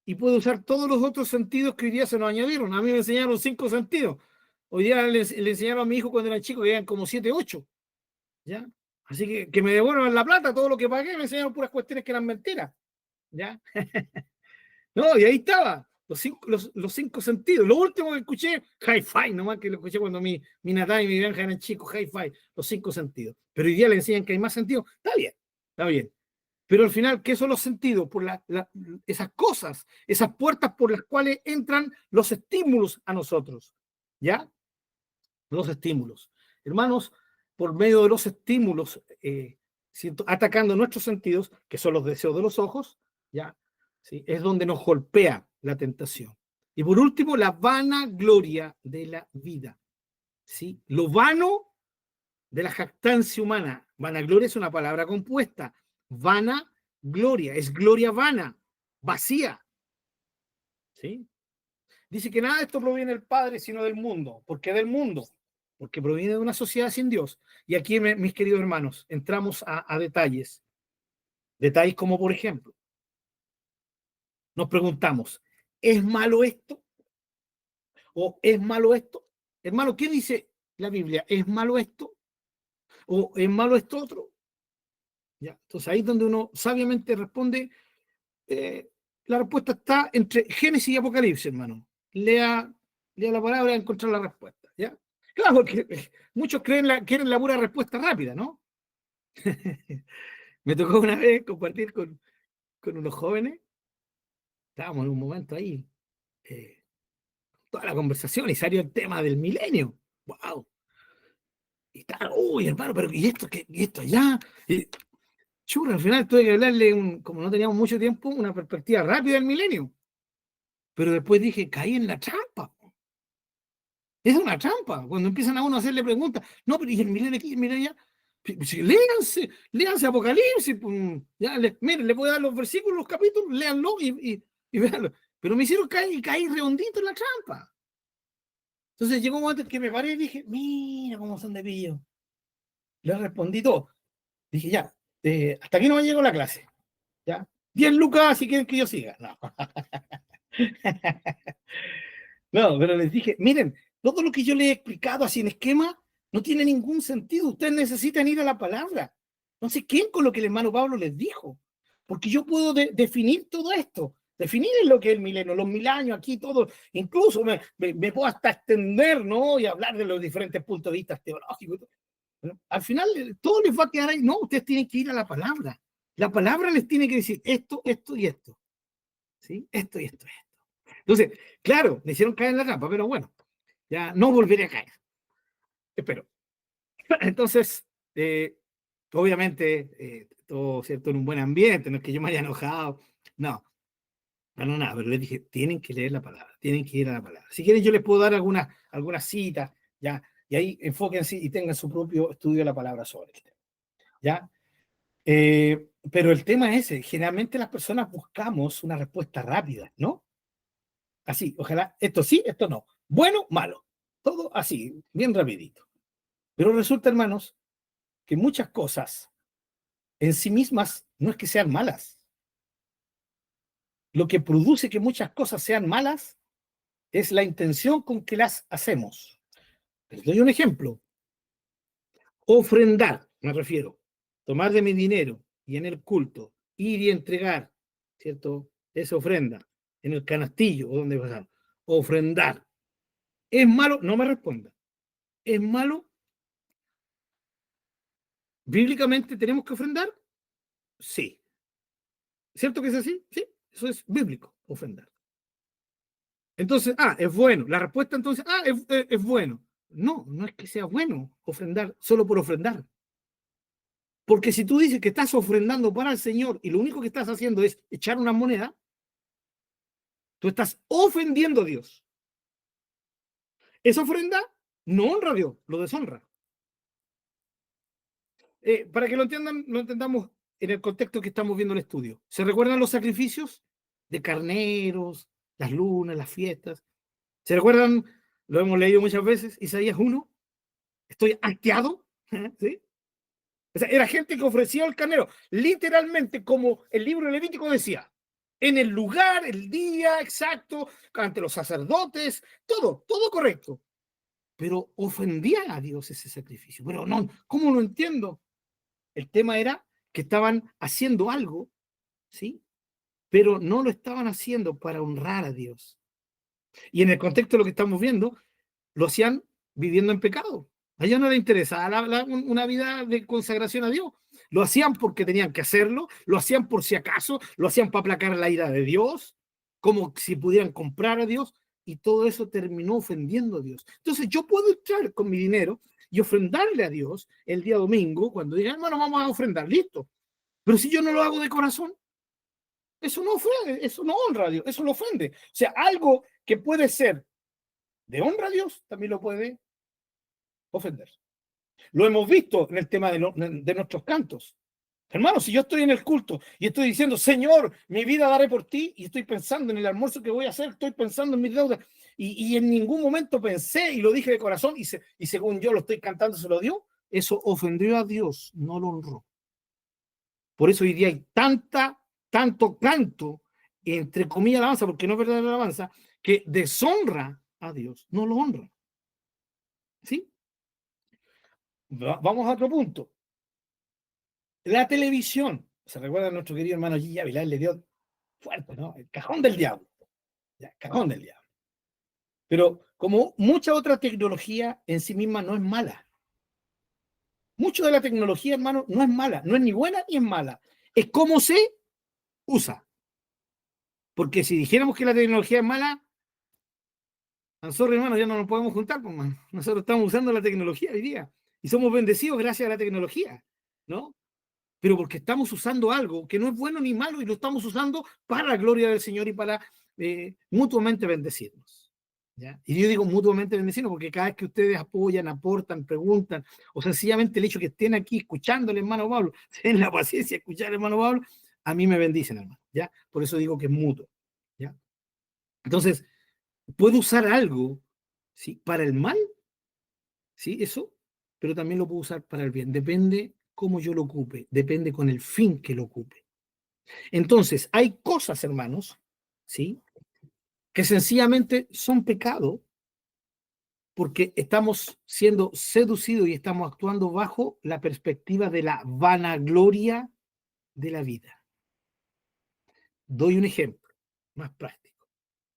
y puede usar todos los otros sentidos que hoy día se nos añadieron. A mí me enseñaron 5 sentidos. Hoy día le enseñaron a mi hijo cuando era chico que eran como 7, 8. ¿Ya? Así que me devuelvan la plata, todo lo que pagué, me enseñaron puras cuestiones que eran mentiras. ¿Ya? No, y ahí estaba, los 5 sentidos. Lo último que escuché, hi-fi, nomás que lo escuché cuando mi Natal y mi granja eran chicos, hi-fi, los 5 sentidos. Pero hoy día le enseñan que hay más sentidos. Está bien, está bien. Pero al final, ¿qué son los sentidos? Por esas cosas, esas puertas por las cuales entran los estímulos a nosotros. ¿Ya? Los estímulos. Hermanos, por medio de los estímulos, atacando nuestros sentidos, que son los deseos de los ojos, ¿ya? ¿Sí? Es donde nos golpea la tentación. Y por último, la vanagloria de la vida. ¿Sí? Lo vano de la jactancia humana. Vanagloria es una palabra compuesta. Vana, gloria, es gloria vana, vacía. ¿Sí? Dice que nada de esto proviene del Padre, sino del mundo. ¿Por qué del mundo? Porque proviene de una sociedad sin Dios. Y aquí, mis queridos hermanos, entramos a detalles. Detalles como, por ejemplo, nos preguntamos, ¿es malo esto? ¿O es malo esto? Hermano, ¿qué dice la Biblia? ¿Es malo esto? ¿O es malo esto otro? ¿Ya? Entonces ahí es donde uno sabiamente responde. La respuesta está entre Génesis y Apocalipsis, hermano. Lea la palabra y encontrar la respuesta. ¿Ya? Claro, porque muchos quieren la pura respuesta rápida, ¿no? Me tocó una vez compartir con unos jóvenes. Estábamos en un momento ahí, toda la conversación, y salió el tema del milenio. ¡Wow! Y tal, uy, hermano, pero ¿y esto qué? ¿Y esto allá? Y, churro, al final tuve que hablarle, como no teníamos mucho tiempo, una perspectiva rápida del milenio. Pero después dije, caí en la trampa. Es una trampa. Cuando empiezan a uno a hacerle preguntas, no, pero ¿y el milenio aquí? Mira ya. Léanse Apocalipsis. Pues, ya, miren, le voy a dar los versículos, los capítulos, léanlo y véanlo. Pero me hicieron caer y caí redondito en la trampa. Entonces llegó un momento en que me paré y dije, mira cómo son de pillo. Le respondí todo. Dije, ya, hasta aquí no me llegó la clase. ¿Ya? 10 lucas si quieren que yo siga. No. No, pero les dije, miren, todo lo que yo les he explicado así en esquema no tiene ningún sentido. Ustedes necesitan ir a la palabra. No sé quién con lo que el hermano Pablo les dijo. Porque yo puedo definir todo esto. Definir lo que es el milenio, los 1000 años aquí, todo. Incluso me puedo hasta extender, ¿no? Y hablar de los diferentes puntos de vista teológicos. Bueno, al final todo les va a quedar ahí. No, ustedes tienen que ir a la palabra. La palabra les tiene que decir esto, esto y esto. ¿Sí? Esto y esto y esto. Entonces, claro, le hicieron caer en la trampa, pero bueno, ya no volveré a caer. Espero. Entonces, obviamente, todo cierto en un buen ambiente, no es que yo me haya enojado, no. No, nada, pero les dije, tienen que leer la palabra, tienen que ir a la palabra. Si quieren, yo les puedo dar algunas citas, ¿ya? Y ahí enfóquense y tengan su propio estudio de la palabra sobre el tema, ¿ya? Pero el tema es ese, generalmente las personas buscamos una respuesta rápida, ¿no? Así, ojalá, esto sí, esto no. Bueno, malo. Todo así, bien rapidito. Pero resulta, hermanos, que muchas cosas en sí mismas no es que sean malas. Lo que produce que muchas cosas sean malas es la intención con que las hacemos. Les doy un ejemplo. Ofrendar, me refiero. Tomar de mi dinero y en el culto, ir y entregar, ¿cierto? Esa ofrenda en el canastillo o donde pasaron. Ofrendar. ¿Es malo? No me responda. ¿Es malo? ¿Bíblicamente tenemos que ofrendar? Sí. ¿Cierto que es así? Sí. Eso es bíblico, ofrendar. Entonces, es bueno. La respuesta entonces, es bueno. No, no es que sea bueno ofrendar solo por ofrendar. Porque si tú dices que estás ofrendando para el Señor y lo único que estás haciendo es echar una moneda, tú estás ofendiendo a Dios. Esa ofrenda no honra a Dios, lo deshonra. Para que lo entendamos en el contexto que estamos viendo el estudio. ¿Se recuerdan los sacrificios de carneros, las lunas, las fiestas? ¿Se recuerdan? Lo hemos leído muchas veces, Isaías 1. Estoy hastiado, ¿sí? O sea, era gente que ofrecía el carnero, literalmente como el libro Levítico decía, en el lugar, el día exacto, ante los sacerdotes, todo correcto. Pero ofendía a Dios ese sacrificio. Pero no, ¿cómo lo entiendo? El tema era que estaban haciendo algo, ¿sí? Pero no lo estaban haciendo para honrar a Dios. Y en el contexto de lo que estamos viendo, lo hacían viviendo en pecado. A ellos no les interesaba una vida de consagración a Dios. Lo hacían porque tenían que hacerlo, lo hacían por si acaso, lo hacían para aplacar la ira de Dios, como si pudieran comprar a Dios, y todo eso terminó ofendiendo a Dios. Entonces yo puedo entrar con mi dinero y ofrendarle a Dios el día domingo, cuando digan, hermano, vamos a ofrendar, listo. Pero si yo no lo hago de corazón, eso no ofende, eso no honra a Dios, eso lo ofende. O sea, algo que puede ser de honra a Dios, también lo puede ofender. Lo hemos visto en el tema de nuestros cantos. Hermano, si yo estoy en el culto y estoy diciendo, Señor, mi vida daré por ti, y estoy pensando en el almuerzo que voy a hacer, estoy pensando en mis deudas, y en ningún momento pensé y lo dije de corazón, y según yo lo estoy cantando, se lo dio, eso ofendió a Dios, no lo honró. Por eso hoy día hay tanto canto, entre comillas, alabanza, porque no es verdadera alabanza, que deshonra a Dios, no lo honra. ¿Sí? Vamos a otro punto. La televisión. ¿Se recuerda a nuestro querido hermano Gigi Ávila? Le dio fuerte, ¿no? El cajón del diablo. Ya, cajón del diablo. Pero como mucha otra tecnología en sí misma no es mala. Mucho de la tecnología, hermano, no es mala. No es ni buena ni es mala. Es cómo se usa. Porque si dijéramos que la tecnología es mala, sorry, hermano, ya no nos podemos juntar, pues, man. Nosotros estamos usando la tecnología hoy día. Y somos bendecidos gracias a la tecnología, ¿no? Pero porque estamos usando algo que no es bueno ni malo y lo estamos usando para la gloria del Señor y para mutuamente bendecirnos. ¿Ya? Y yo digo mutuamente bendecirnos porque cada vez que ustedes apoyan, aportan, preguntan, o sencillamente el hecho que estén aquí escuchando al hermano Pablo, tienen la paciencia de escuchar al hermano Pablo, a mí me bendicen, hermano. ¿Ya? Por eso digo que es mutuo. ¿Ya? Entonces, puedo usar algo, ¿sí? Para el mal, ¿sí? Eso, pero también lo puedo usar para el bien. Depende cómo yo lo ocupe, depende con el fin que lo ocupe. Entonces, hay cosas, hermanos, ¿sí? Que sencillamente son pecado porque estamos siendo seducidos y estamos actuando bajo la perspectiva de la vanagloria de la vida. Doy un ejemplo más práctico.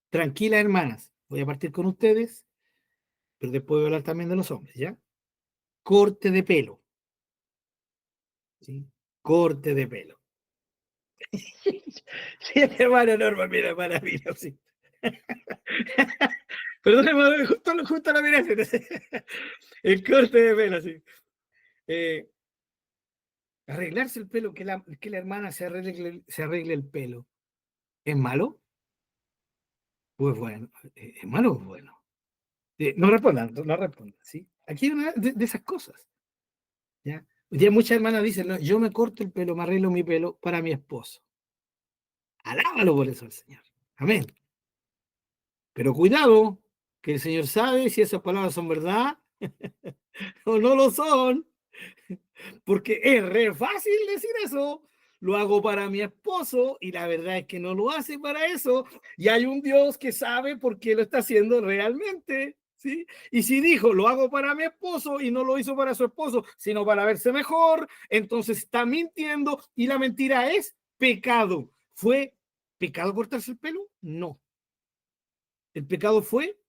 Tranquilas, hermanas, voy a partir con ustedes, pero después voy a hablar también de los hombres, ¿ya? Corte de pelo. ¿Sí? Corte de pelo. Sí, hermano Norma, mira, hermana, mira, sí. Perdón, hermano, justo la miraste. El corte de pelo, sí. Arreglarse el pelo, que la hermana se arregle el pelo, ¿es malo? Pues bueno, hermano, bueno. No respondan, no respondan, ¿sí? Aquí hay una de esas cosas, ¿ya? Hoy día muchas hermanas dicen, no, yo me corto el pelo, me arreglo mi pelo para mi esposo. Alábalo por eso al Señor. Amén. Pero cuidado, que el Señor sabe si esas palabras son verdad o no lo son, porque es re fácil decir eso. Lo hago para mi esposo y la verdad es que no lo hace para eso. Y hay un Dios que sabe por qué lo está haciendo realmente, ¿sí? Y si dijo, lo hago para mi esposo y no lo hizo para su esposo, sino para verse mejor, entonces está mintiendo y la mentira es pecado. ¿Fue pecado cortarse el pelo? No. El pecado fue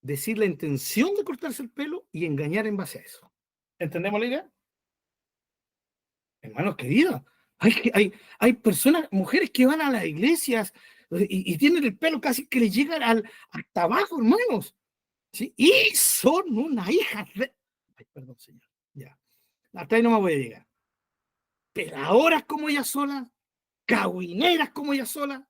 decir la intención de cortarse el pelo y engañar en base a eso. ¿Entendemos la idea? Hermanos queridos, hay personas, mujeres que van a las iglesias y tienen el pelo casi que les llega hasta abajo, hermanos. ¿Sí? Y son una hija de... Ay, perdón, señor. Ya. Hasta ahí no me voy a llegar. Peladoras como ella sola, cahuineras como ella sola,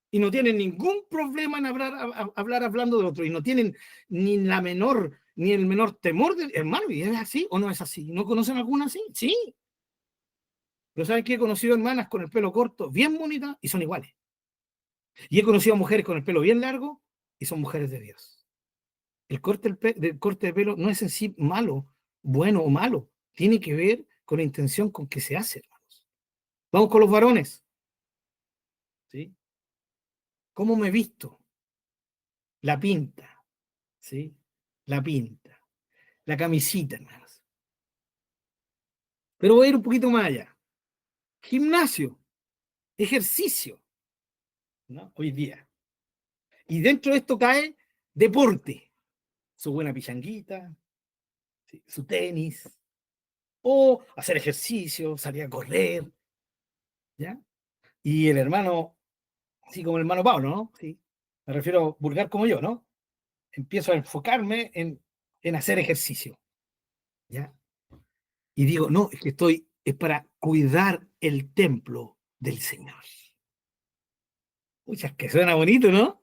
y no tienen ningún problema en hablar hablando de otro, y no tienen ni el menor temor de, hermano, ¿y es así o no es así? ¿No conocen alguna así? Sí. Pero ¿saben qué? He conocido hermanas con el pelo corto, bien bonitas, y son iguales. Y he conocido mujeres con el pelo bien largo, y son mujeres de Dios. El corte de pelo no es en sí malo, bueno o malo. Tiene que ver con la intención con que se hace, hermanos. Vamos con los varones. ¿Sí? ¿Cómo me he visto? La pinta. ¿Sí? La pinta. La camisita, hermanos. Pero voy a ir un poquito más allá. Gimnasio. Ejercicio. ¿No? Hoy día. Y dentro de esto cae deporte. Su buena pichanguita, ¿sí? Su tenis, o hacer ejercicio, salir a correr, ¿ya? Y el hermano, así como el hermano Pablo, ¿no? Sí, me refiero vulgar como yo, ¿no? Empiezo a enfocarme en hacer ejercicio, ¿ya? Y digo, no, es que es para cuidar el templo del Señor. Muchas que suena bonito, ¿no?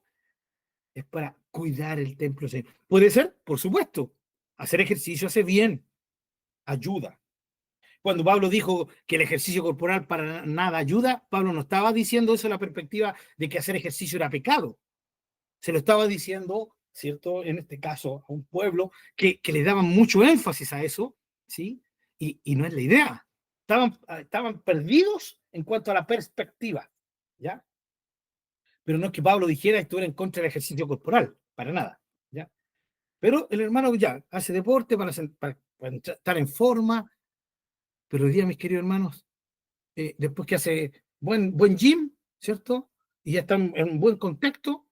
Es para cuidar el templo del Señor. Puede ser, por supuesto, hacer ejercicio hace bien, ayuda. Cuando Pablo dijo que el ejercicio corporal para nada ayuda, Pablo no estaba diciendo eso en la perspectiva de que hacer ejercicio era pecado. Se lo estaba diciendo, ¿cierto? En este caso, a un pueblo que le daban mucho énfasis a eso, ¿sí? Y no es la idea. Estaban perdidos en cuanto a la perspectiva, ¿ya? Pero no es que Pablo dijera que estuviera en contra del ejercicio corporal, para nada, ¿ya? Pero el hermano ya hace deporte para estar en forma, pero hoy día, mis queridos hermanos, después que hace buen gym, ¿cierto? Y ya está en un buen contexto,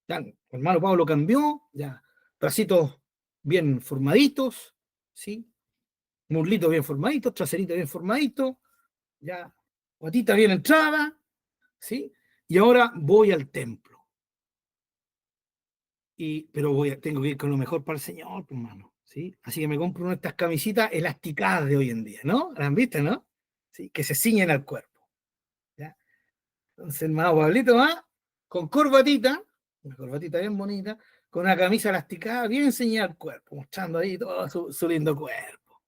ya, el hermano Pablo cambió, ya, bracitos bien formaditos, ¿sí? Muslitos bien formaditos, traseritos bien formaditos, ya, guatita bien entrada, ¿sí? Y ahora voy al templo. Pero tengo que ir con lo mejor para el Señor, hermano, ¿sí? Así que me compro una de estas camisitas elasticadas de hoy en día, ¿no? ¿Las han visto, no? ¿Sí? Que se ciñen al cuerpo, ¿ya? Entonces, hermano Pablito va con corbatita, una corbatita bien bonita, con una camisa elasticada, bien enseñada al cuerpo, mostrando ahí todo su lindo cuerpo.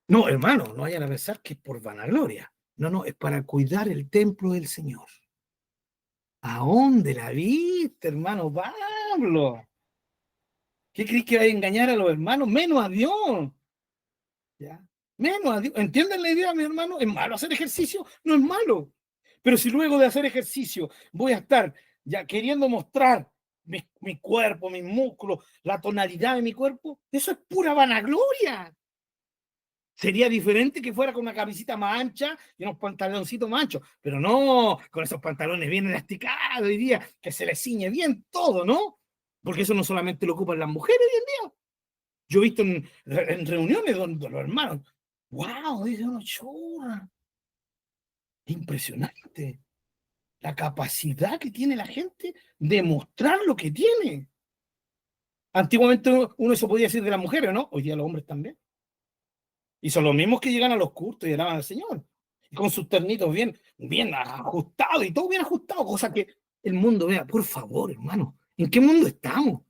No, hermano, no vayan a pensar que es por vanagloria. No, no, es para cuidar el templo del Señor. ¿A dónde la viste, hermano Pablo? ¿Qué crees que va a engañar a los hermanos? Menos a Dios. ¿Ya? Menos a Dios. ¿Entienden la idea, mi hermano? ¿Es malo hacer ejercicio? No es malo. Pero si luego de hacer ejercicio voy a estar ya queriendo mostrar mi cuerpo, mis músculos, la tonalidad de mi cuerpo, eso es pura vanagloria. Sería diferente que fuera con una camisita más ancha y unos pantaloncitos más anchos, pero no con esos pantalones bien elasticados hoy día, que se les ciñe bien todo, ¿no? Porque eso no solamente lo ocupan las mujeres hoy en día. Yo he visto en reuniones donde los hermanos, wow, dice uno, chorra, impresionante la capacidad que tiene la gente de mostrar lo que tiene. Antiguamente uno eso podía decir de las mujeres, ¿no? Hoy día los hombres también. Y son los mismos que llegan a los cultos y alaban al Señor. Y con sus ternitos bien ajustados y todo bien ajustado, cosa que el mundo vea. Por favor, hermano, ¿en qué mundo estamos?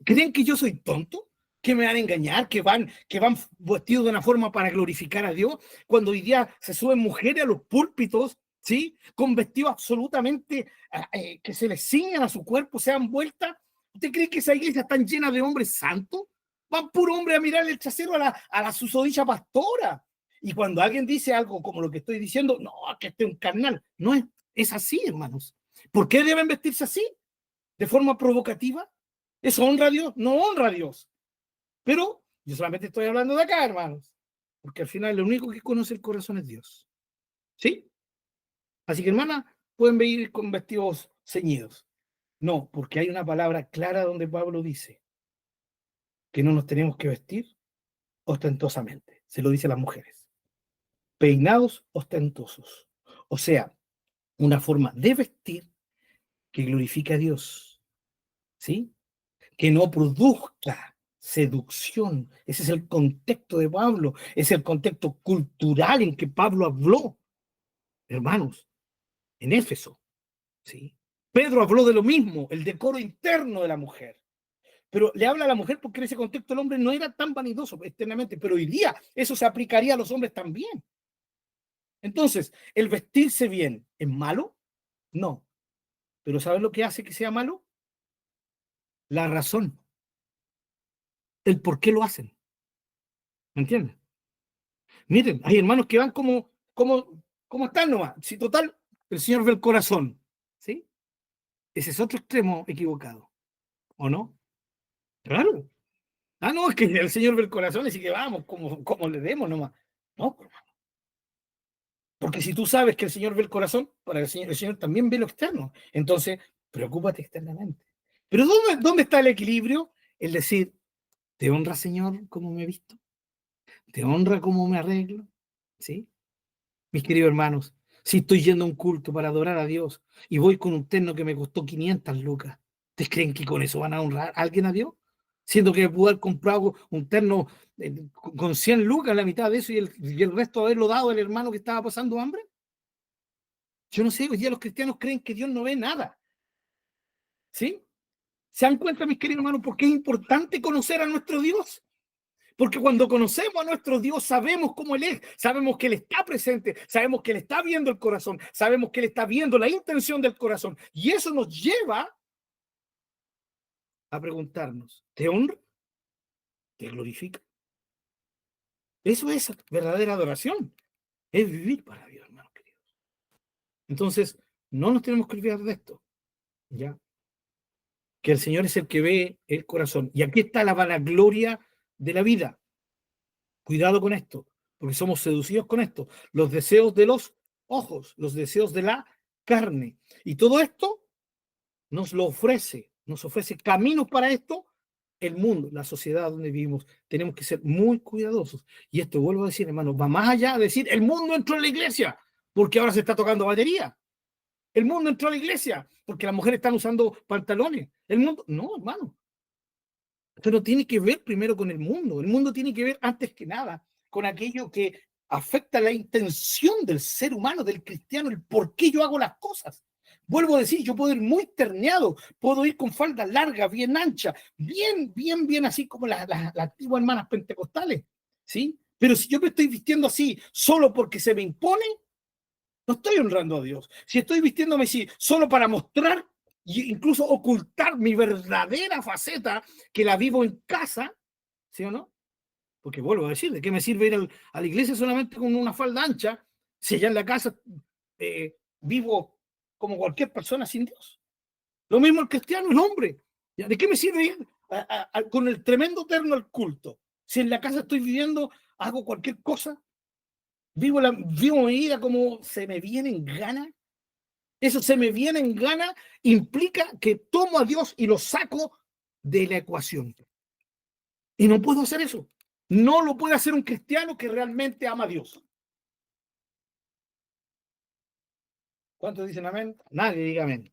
¿Creen que yo soy tonto? ¿Que me van a engañar? ¿Que van vestidos de una forma para glorificar a Dios? Cuando hoy día se suben mujeres a los púlpitos, ¿sí? Con vestidos absolutamente que se les ciñan a su cuerpo, se dan vueltas. ¿Usted cree que esa iglesia está llena de hombres santos? Van puro hombre a mirar el trasero a la susodicha pastora. Y cuando alguien dice algo como lo que estoy diciendo, no, que este es un carnal. No es así, hermanos. ¿Por qué deben vestirse así? ¿De forma provocativa? ¿Eso honra a Dios? No honra a Dios. Pero yo solamente estoy hablando de acá, hermanos. Porque al final lo único que conoce el corazón es Dios. ¿Sí? Así que, hermana, pueden venir con vestidos ceñidos. No, porque hay una palabra clara donde Pablo dice que no nos tenemos que vestir ostentosamente. Se lo dice a las mujeres. Peinados ostentosos. O sea, una forma de vestir que glorifica a Dios. ¿Sí? Que no produzca seducción. Ese es el contexto de Pablo, es el contexto cultural en que Pablo habló, hermanos, en Éfeso. ¿Sí? Pedro habló de lo mismo, el decoro interno de la mujer. Pero le habla a la mujer porque en ese contexto el hombre no era tan vanidoso externamente, pero hoy día eso se aplicaría a los hombres también. Entonces, ¿el vestirse bien es malo? No. ¿Pero sabes lo que hace que sea malo? La razón. El por qué lo hacen. ¿Me entienden? Miren, hay hermanos que van como están nomás. Si total, el Señor ve el corazón. ¿Sí? Ese es otro extremo equivocado. ¿O no? Claro. Ah, no, es que el Señor ve el corazón, así que vamos, como le demos nomás. No, porque si tú sabes que el Señor ve el corazón, para el Señor también ve lo externo. Entonces, preocúpate externamente. Pero ¿dónde está el equilibrio? El decir, ¿te honra, Señor, cómo me he visto? ¿Te honra cómo me arreglo? ¿Sí? Mis queridos hermanos, si estoy yendo a un culto para adorar a Dios y voy con un terno que me costó 500 lucas, ¿ustedes creen que con eso van a honrar a alguien a Dios? Siendo que pude haber comprado un terno con 100 lucas, la mitad de eso, y el resto haberlo dado al hermano que estaba pasando hambre. Yo no sé, hoy día los cristianos creen que Dios no ve nada. ¿Sí? ¿Se dan cuenta, mis queridos hermanos, por qué es importante conocer a nuestro Dios? Porque cuando conocemos a nuestro Dios, sabemos cómo Él es, sabemos que Él está presente, sabemos que Él está viendo el corazón, sabemos que Él está viendo la intención del corazón. Y eso nos lleva a preguntarnos, ¿te honra? ¿Te glorifica? Eso es verdadera adoración, es vivir para Dios, hermanos queridos. Entonces, no nos tenemos que olvidar de esto, ¿ya? Que el Señor es el que ve el corazón. Y aquí está la vanagloria de la vida. Cuidado con esto, porque somos seducidos con esto. Los deseos de los ojos, los deseos de la carne. Y todo esto nos ofrece caminos para esto, el mundo, la sociedad donde vivimos. Tenemos que ser muy cuidadosos. Y esto, vuelvo a decir, hermano, va más allá de decir, el mundo entró en la iglesia, porque ahora se está tocando batería. El mundo entró a la iglesia, porque las mujeres están usando pantalones. El mundo, no, hermano. Esto no tiene que ver primero con el mundo tiene que ver antes que nada con aquello que afecta la intención del ser humano, del cristiano, el por qué yo hago las cosas. Vuelvo a decir, yo puedo ir muy terneado, puedo ir con falda larga, bien ancha, bien así como las antiguas hermanas pentecostales, ¿sí? Pero si yo me estoy vistiendo así solo porque se me impone, no estoy honrando a Dios. Si estoy vistiéndome así solo para mostrar e incluso ocultar mi verdadera faceta, que la vivo en casa, ¿sí o no? Porque vuelvo a decir, ¿de qué me sirve ir a la iglesia solamente con una falda ancha si allá en la casa vivo como cualquier persona sin Dios? Lo mismo el cristiano, el hombre. ¿Ya? ¿De qué me sirve ir con el tremendo terno al culto? Si en la casa estoy viviendo, hago cualquier cosa, vivo mi vida como se me viene en gana. Eso se me viene en gana implica que tomo a Dios y lo saco de la ecuación. Y no puedo hacer eso. No lo puede hacer un cristiano que realmente ama a Dios. ¿Cuántos dicen amén? Nadie diga amén.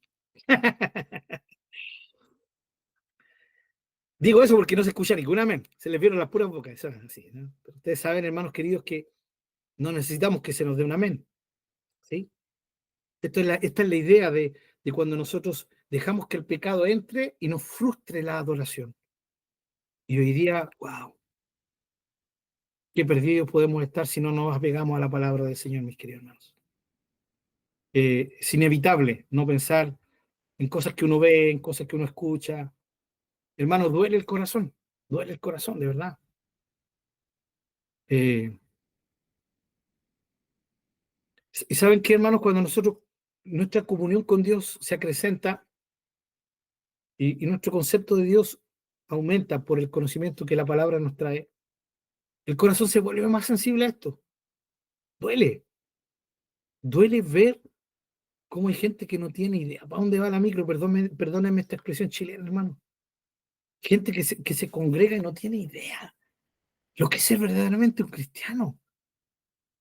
Digo eso porque no se escucha ningún amén. Se les vieron las puras bocas. Eso es así, ¿no? Pero ustedes saben, hermanos queridos, que no necesitamos que se nos dé un amén. ¿Sí? Esta es la idea de de cuando nosotros dejamos que el pecado entre y nos frustre la adoración. Y hoy día, wow, qué perdidos podemos estar si no nos apegamos a la palabra del Señor, mis queridos hermanos. Es inevitable no pensar en cosas que uno ve, en cosas que uno escucha. Hermanos, duele el corazón, de verdad. Y ¿saben qué, hermanos? Cuando nuestra comunión con Dios se acrecenta y nuestro concepto de Dios aumenta por el conocimiento que la palabra nos trae, el corazón se vuelve más sensible a esto. Duele ver cómo hay gente que no tiene idea para dónde va la micro. Perdónenme esta expresión chilena, hermano. Gente que se congrega y no tiene idea lo que es ser verdaderamente un cristiano.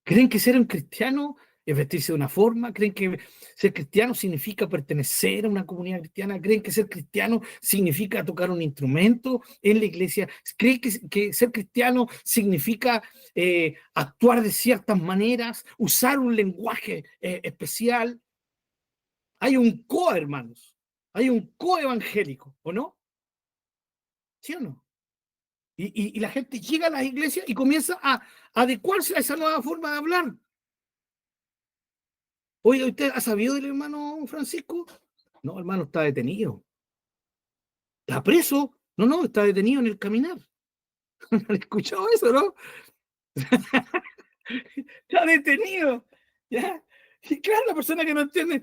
¿Creen que ser un cristiano es vestirse de una forma? ¿Creen que ser cristiano significa pertenecer a una comunidad cristiana? ¿Creen que ser cristiano significa tocar un instrumento en la iglesia? ¿Creen que ser cristiano significa actuar de ciertas maneras, usar un lenguaje especial? Hay un hermanos. Hay un evangélico, ¿o no? ¿Sí o no? Y la gente llega a las iglesias y comienza a adecuarse a esa nueva forma de hablar. Oye, ¿usted ha sabido del hermano Francisco? No, hermano, está detenido. ¿Está preso? No, está detenido en el caminar. ¿No han escuchado eso, no? Está detenido. ¿Ya? Y claro, la persona que no entiende,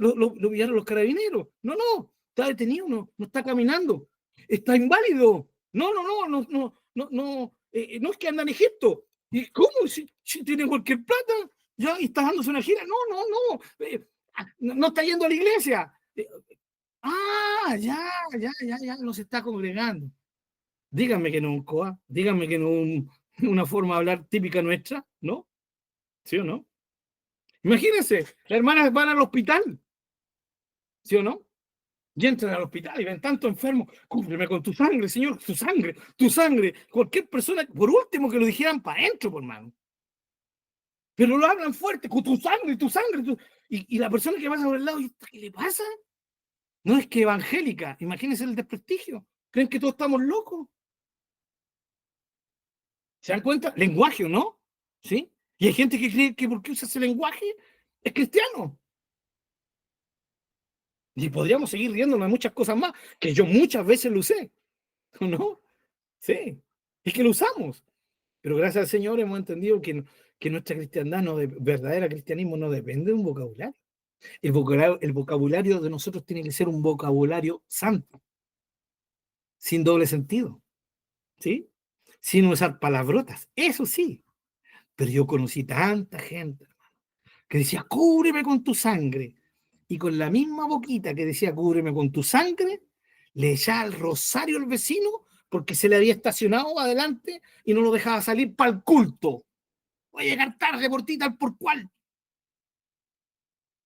lo pillaron los carabineros. No, está detenido, no está caminando. Está inválido. No es que anda en Egipto. ¿Y cómo? Si tiene cualquier plata, ya, y está dándose una gira. No está yendo a la iglesia. Ya, no se está congregando. Díganme que no es un COA, díganme que no es una forma de hablar típica nuestra, ¿no? ¿Sí o no? Imagínense, las hermanas van al hospital, ¿sí o no? Y entran al hospital y ven tanto enfermo, cúbreme con tu sangre, Señor, tu sangre. Cualquier persona, por último, que lo dijeran para adentro, por mano. Pero lo hablan fuerte, con tu sangre. Y la persona que pasa por el lado, ¿qué le pasa? No es que evangélica, imagínense el desprestigio. ¿Creen que todos estamos locos? ¿Se dan cuenta? Lenguaje, ¿no? ¿Sí? Y hay gente que cree que porque usa ese lenguaje es cristiano. Y podríamos seguir riéndonos de muchas cosas más, que yo muchas veces lo usé, ¿no? Sí, es que lo usamos. Pero gracias al Señor hemos entendido que nuestra cristiandad, verdadera cristianismo, no depende de un vocabulario. El vocabulario de nosotros tiene que ser un vocabulario santo, sin doble sentido, ¿sí? Sin usar palabrotas, eso sí. Pero yo conocí tanta gente que decía, cúbreme con tu sangre. Y con la misma boquita que decía, cúbreme con tu sangre, le echaba el rosario al vecino porque se le había estacionado adelante y no lo dejaba salir para el culto. Voy a llegar tarde por ti, tal por cual.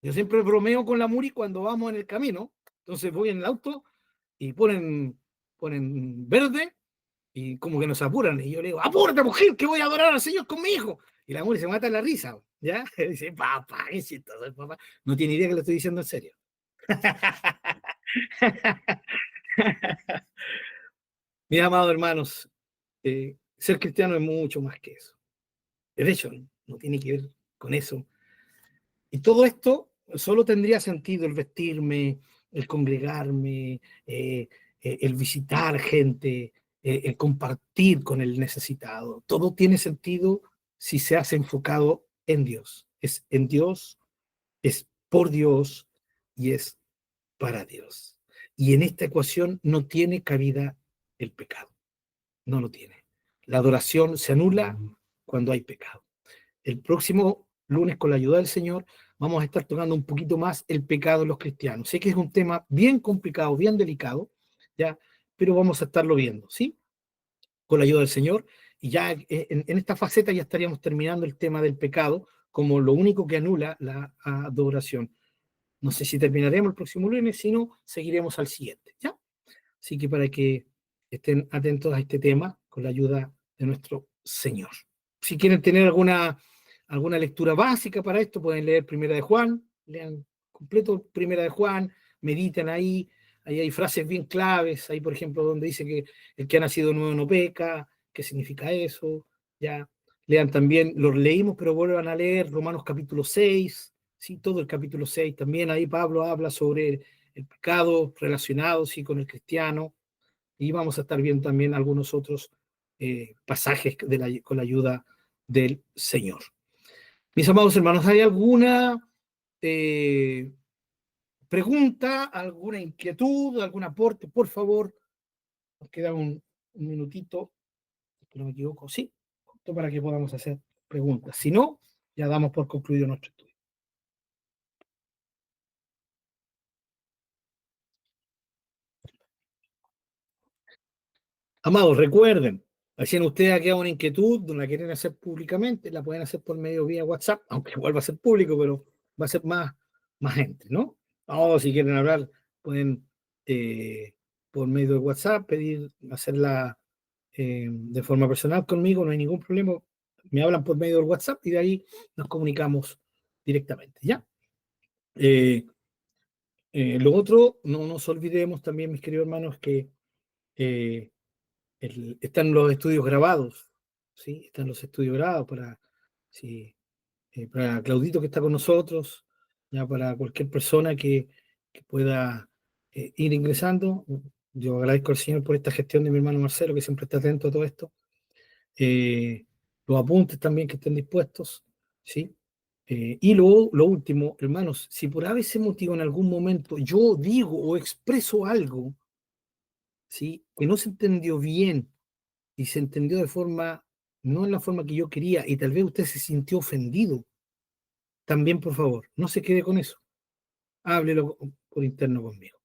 Yo siempre bromeo con la Muri cuando vamos en el camino. Entonces voy en el auto y ponen verde y como que nos apuran. Y yo le digo, apúrate, mujer, que voy a adorar al Señor con mi hijo. Y la Muri se mata en la risa, ¿ya? Y dice, papá, qué chistoso el papá. No tiene idea que lo estoy diciendo en serio. Mis amados hermanos, ser cristiano es mucho más que eso. De hecho, no tiene que ver con eso. Y todo esto solo tendría sentido el vestirme, el congregarme, el visitar gente, el compartir con el necesitado. Todo tiene sentido si se hace enfocado en Dios. Es en Dios, es por Dios y es para Dios. Y en esta ecuación no tiene cabida el pecado. No lo tiene. La adoración se anula cuando hay pecado. El próximo lunes, con la ayuda del Señor, vamos a estar tocando un poquito más el pecado de los cristianos. Sé que es un tema bien complicado, bien delicado, ¿ya? Pero vamos a estarlo viendo, ¿sí? Con la ayuda del Señor. Y ya en esta faceta ya estaríamos terminando el tema del pecado como lo único que anula la adoración. No sé si terminaremos el próximo lunes, si no, seguiremos al siguiente, ¿ya? Así que para que estén atentos a este tema con la ayuda de nuestro Señor. Si quieren tener alguna lectura básica para esto, pueden leer Primera de Juan, lean completo Primera de Juan, mediten ahí hay frases bien claves, ahí por ejemplo donde dice que el que ha nacido nuevo no peca, ¿qué significa eso? Ya, lean también, los leímos, pero vuelvan a leer Romanos capítulo 6, ¿sí? Todo el capítulo 6, también ahí Pablo habla sobre el pecado relacionado, ¿sí? Con el cristiano, y vamos a estar viendo también algunos otros pasajes con la ayuda del Señor. Mis amados hermanos, ¿hay alguna pregunta, alguna inquietud, algún aporte? Por favor, nos queda un minutito, si no me equivoco, sí, justo para que podamos hacer preguntas. Si no, ya damos por concluido nuestro estudio. Amados, recuerden, si en ustedes ha quedado una inquietud, no la quieren hacer públicamente, la pueden hacer por medio vía WhatsApp, aunque vuelva a ser público, pero va a ser más gente, ¿no? O si quieren hablar, pueden por medio de WhatsApp pedir hacerla de forma personal conmigo, no hay ningún problema. Me hablan por medio del WhatsApp y de ahí nos comunicamos directamente, ¿ya? Lo otro, no nos olvidemos también, mis queridos hermanos, que eh, están los estudios grabados, ¿sí? Están los estudios grabados sí, para Claudito que está con nosotros, ya para cualquier persona que pueda ir ingresando. Yo agradezco al Señor por esta gestión de mi hermano Marcelo, que siempre está atento a todo esto. Los apuntes también que estén dispuestos, ¿sí? Y lo último, hermanos, si por ese motivo en algún momento yo digo o expreso algo, ¿sí? Que no se entendió bien y se entendió de forma, no en la forma que yo quería, y tal vez usted se sintió ofendido, también por favor, no se quede con eso, háblelo por interno conmigo.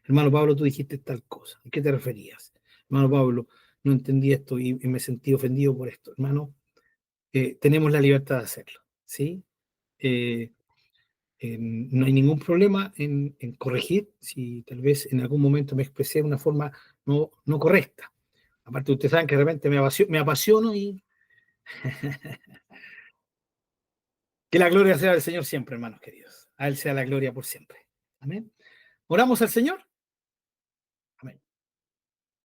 Hermano Pablo, tú dijiste tal cosa, ¿a qué te referías? Hermano Pablo, no entendí esto y me sentí ofendido por esto. Hermano, tenemos la libertad de hacerlo, ¿sí? Eh, no hay ningún problema en corregir si tal vez en algún momento me expresé de una forma no correcta. Aparte, ustedes saben que de repente me apasiono y que la gloria sea del Señor siempre, hermanos queridos. A Él sea la gloria por siempre. Amén. Oramos al Señor. Amén.